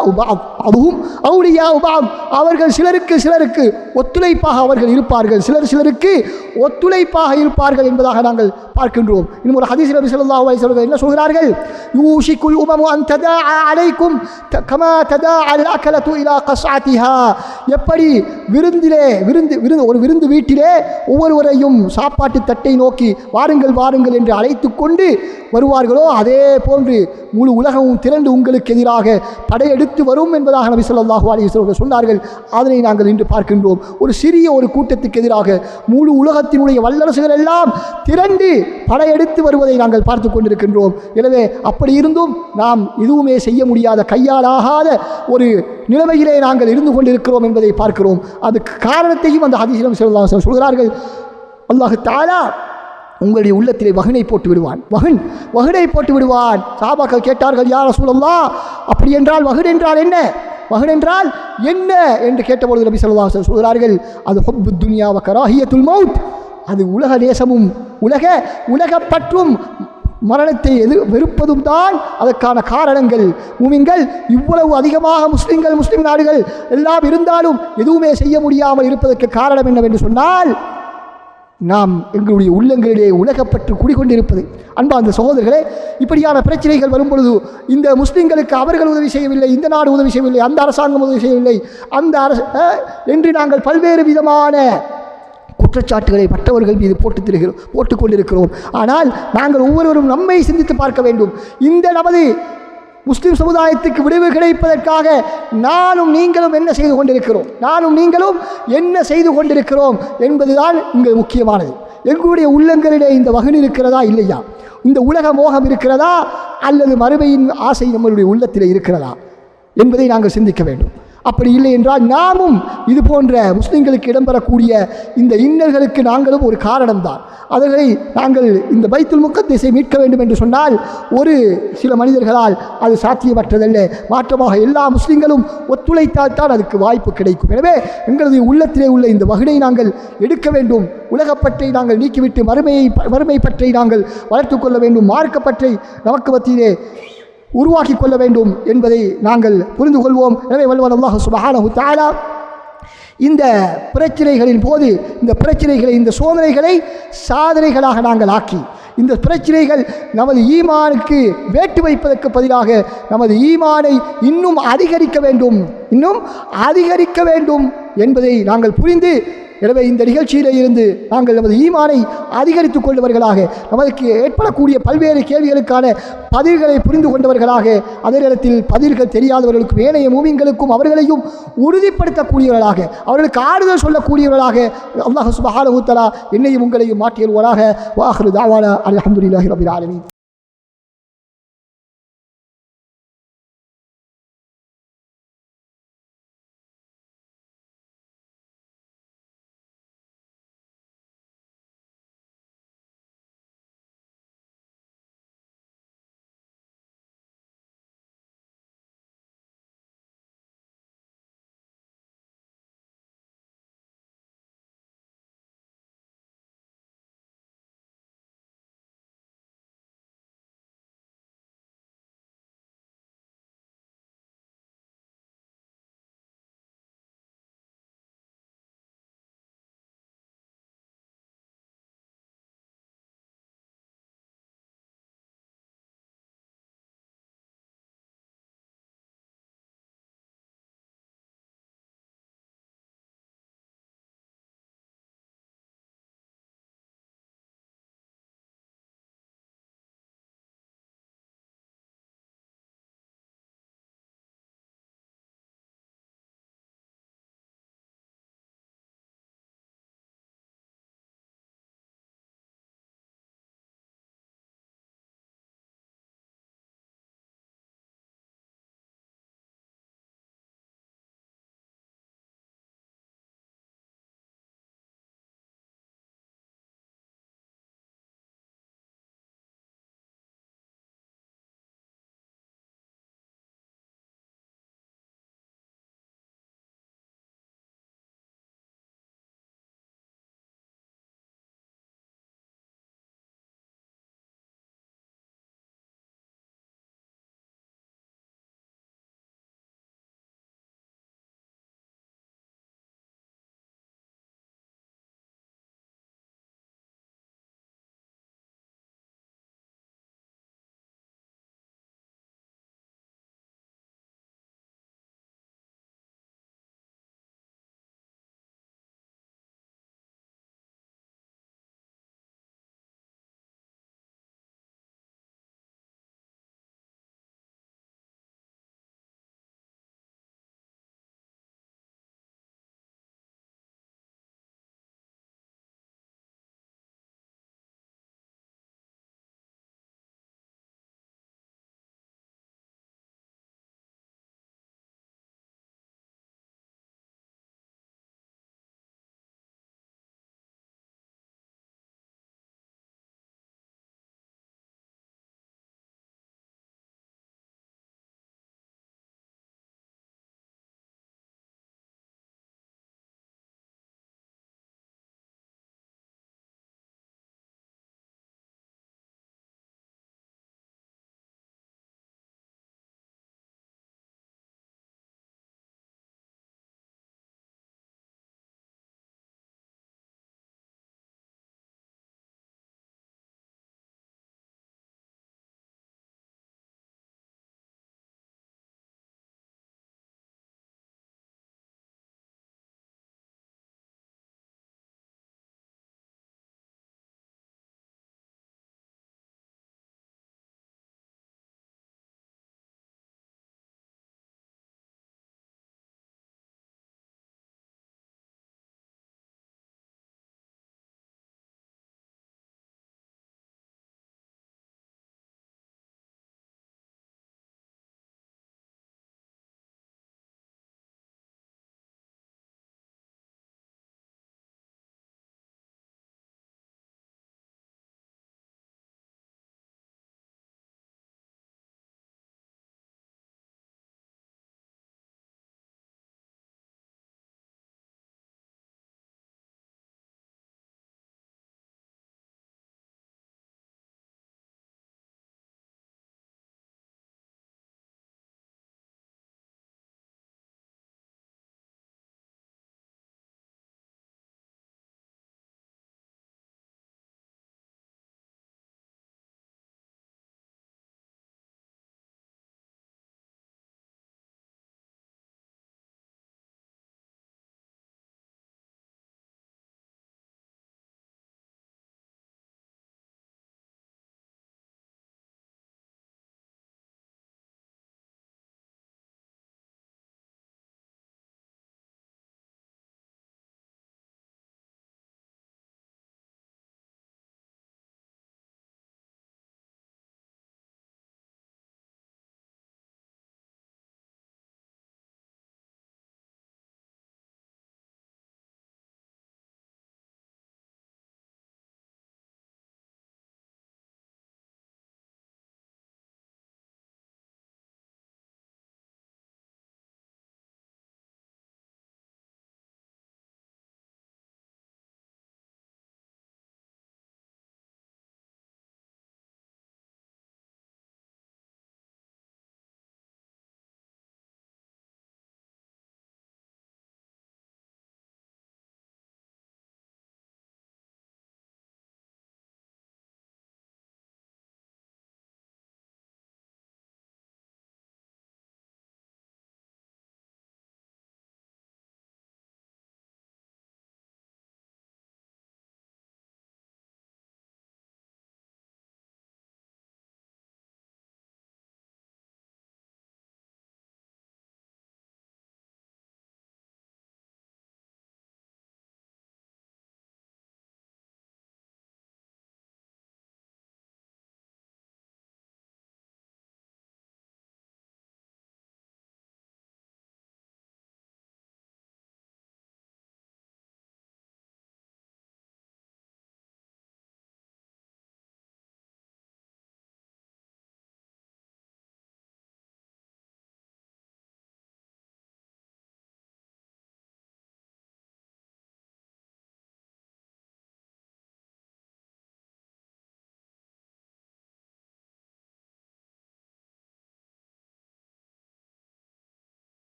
உபாம், அவர்கள் சிலருக்கு ஒத்துழைப்பாக அவர்கள் இருப்பார்கள், சிலருக்கு ஒத்துழைப்பாக இருப்பார்கள் என்பதாக நாங்கள் பார்க்கின்றோம். இன்னும் ஒரு ஹதீஸ் நபி ஸல்லல்லாஹு அலைஹி வஸல்லம் என்ன சொல்கிறார்கள், யூஷிகுல் உமமு அன் ததாஅ அலைக்கும் கமா ததாஅ அல் அகலத்து இலா கஸ்அத்திஹா, எப்படி ஒரு விருந்து வீட்டிலே ஒவ்வொருவரையும் சாப்பாட்டு தட்டை நோக்கி வாருங்கள் என்று அழைத்துக் கொண்டு வருவார்களோ அதே போன்று முழு உலகமும் திரண்டு உங்களுக்கு எதிராக படையெடுத்து வரும் என்பதாக நபி ஸல்லல்லாஹு அலைஹி வஸல்லம் சொன்னார்கள். அதனை நாங்கள் இன்று பார்க்கின்றோம். ஒரு சிறிய ஒரு கூட்டத்துக்கு எதிராக முழு உலகத்தினுடைய வல்லரசுகள் எல்லாம் திரண்டு படையெடுத்து வருவதை நாங்கள் பார்த்து கொண்டிருக்கின்றோம். எனவே அப்படி இருந்தும் நாம் எதுவுமே செய்ய முடியாத, கையாளாகாத ஒரு நிலைமையிலே நாங்கள் இருந்து கொண்டிருக்கிறோம் என்பதை பார்க்கிறோம். அதுக்கு காரணத்தையும் அந்த ஹதீஸில் ஸல்லல்லாஹு அலைஹி வஸல்லம் சொல்கிறார்கள், அல்லாஹ் தஆலா உங்களுடைய உள்ளத்திலே வஹனை போட்டு விடுவான், வஹனை போட்டு விடுவான். சஹாபாக்கள் கேட்டார்கள், யா ரசூலல்லாஹ், அப்படி என்றால் வஹன் என்றால் என்ன, வஹன் என்றால் என்ன என்று கேட்டபொழுது நபி ஸல்லல்லாஹு அலைஹி வஸல்லம் சொல்கிறார்கள், அது ஹுப்புத் துன்யா வ கராஹியத்துல் மௌத், அது உலக நேசமும் உலக பற்றும் மரணத்தை வெறுப்பதும் தான் அதற்கான காரணங்கள். மூமின்கள் இவ்வளவு அதிகமாக முஸ்லிம் நாடுகள் எல்லாம் இருந்தாலும் எதுவுமே செய்ய முடியாமல் இருப்பதற்கு காரணம் என்னவென்று சொன்னால், நாம் எங்களுடைய உள்ளங்களிலே உலகப்பற்று குடிக்கொண்டிருப்பது. அன்பார்ந்த சகோதரர்களே, இப்படியான பிரச்சனைகள் வரும் பொழுது இந்த முஸ்லிம்களுக்கு அவர்கள் உதவி செய்யவில்லை, இந்த நாடு உதவி செய்யவில்லை, அந்த அரசாங்கம் உதவி செய்யவில்லை, என்று நாங்கள் பல்வேறு விதமான குற்றச்சாட்டுகளை மற்றவர்கள் மீது போட்டுக் கொண்டிருக்கிறோம். ஆனால் நாங்கள் ஒவ்வொருவரும் நம்மை சிந்தித்து பார்க்க வேண்டும். இந்த நமது முஸ்லிம் சமுதாயத்துக்கு விடுவு கிடைப்பதற்காக நானும் நீங்களும் என்ன செய்து கொண்டிருக்கிறோம் என்பதுதான் இங்கு முக்கியமானது. எங்களுடைய உள்ளங்களிலே இந்த வகன் இருக்கிறதா இல்லையா, இந்த உலக மோகம் இருக்கிறதா அல்லது மறுமையின் ஆசை நம்மளுடைய உள்ளத்திலே இருக்கிறதா என்பதை நாங்கள் சிந்திக்க வேண்டும். அப்படி இல்லை என்றால் நாமும் இது போன்ற முஸ்லிம்களுக்கு இடம்பெறக்கூடிய இந்த இன்னல்களுக்கு நாங்களும் ஒரு காரணம்தான். அவர்களை நாங்கள் இந்த பைத்துல் முக்கத்தஸை மீட்க வேண்டும் என்று சொன்னால் ஒரு சில மனிதர்களால் அது சாத்தியமற்றதல்ல. மாற்றமாக எல்லா முஸ்லிம்களும் ஒத்துழைத்தால் தான் அதுக்கு வாய்ப்பு கிடைக்கும். எனவே எங்களது உள்ளத்திலே உள்ள இந்த வகனை நாங்கள் எடுக்க வேண்டும். உலகப்பற்றை நாங்கள் நீக்கிவிட்டு மறுமை பற்றை நாங்கள் வளர்த்து கொள்ள வேண்டும். மார்க்கப்பற்றை நமக்கு மத்தியிலே உருவாக்கி கொள்ள வேண்டும் என்பதை நாங்கள் புரிந்து கொள்வோம். எனவே வல்லவன் அல்லாஹ் சுப்ஹானஹு வ தஆலா இந்த பிரச்சனைகளின் போது இந்த சோதனைகளை சாதனைகளாக நாங்கள் ஆக்கி, இந்த பிரச்சனைகள் நமது ஈமானுக்கு வேட்டு வைப்பதற்கு பதிலாக நமது ஈமானை இன்னும் அதிகரிக்க வேண்டும் என்பதை நாங்கள் புரிந்து எனவே இந்த நிகழ்ச்சியிலே இருந்து நாங்கள் நமது ஈமானை அதிகரித்துக் கொள்வர்களாக, நமக்கு ஏற்படக்கூடிய பல்வேறு கேள்விகளுக்கான பதில்களை புரிந்து கொண்டவர்களாக, அதே நேரத்தில் பதில்கள் தெரியாதவர்களுக்கும் ஏனைய மூமின்களுக்கும் அவர்களையும் உறுதிப்படுத்தக்கூடியவர்களாக, அவர்களுக்கு ஆறுதல் சொல்லக்கூடியவர்களாக அல்லாஹ் சுப்ஹானஹு வ தஆலா என்னையும் உங்களையும் மாற்றியல்வராக. வ ஆகிரு தஅவானா அல்ஹம்துலில்லாஹி ரப்பில் ஆலமீன்.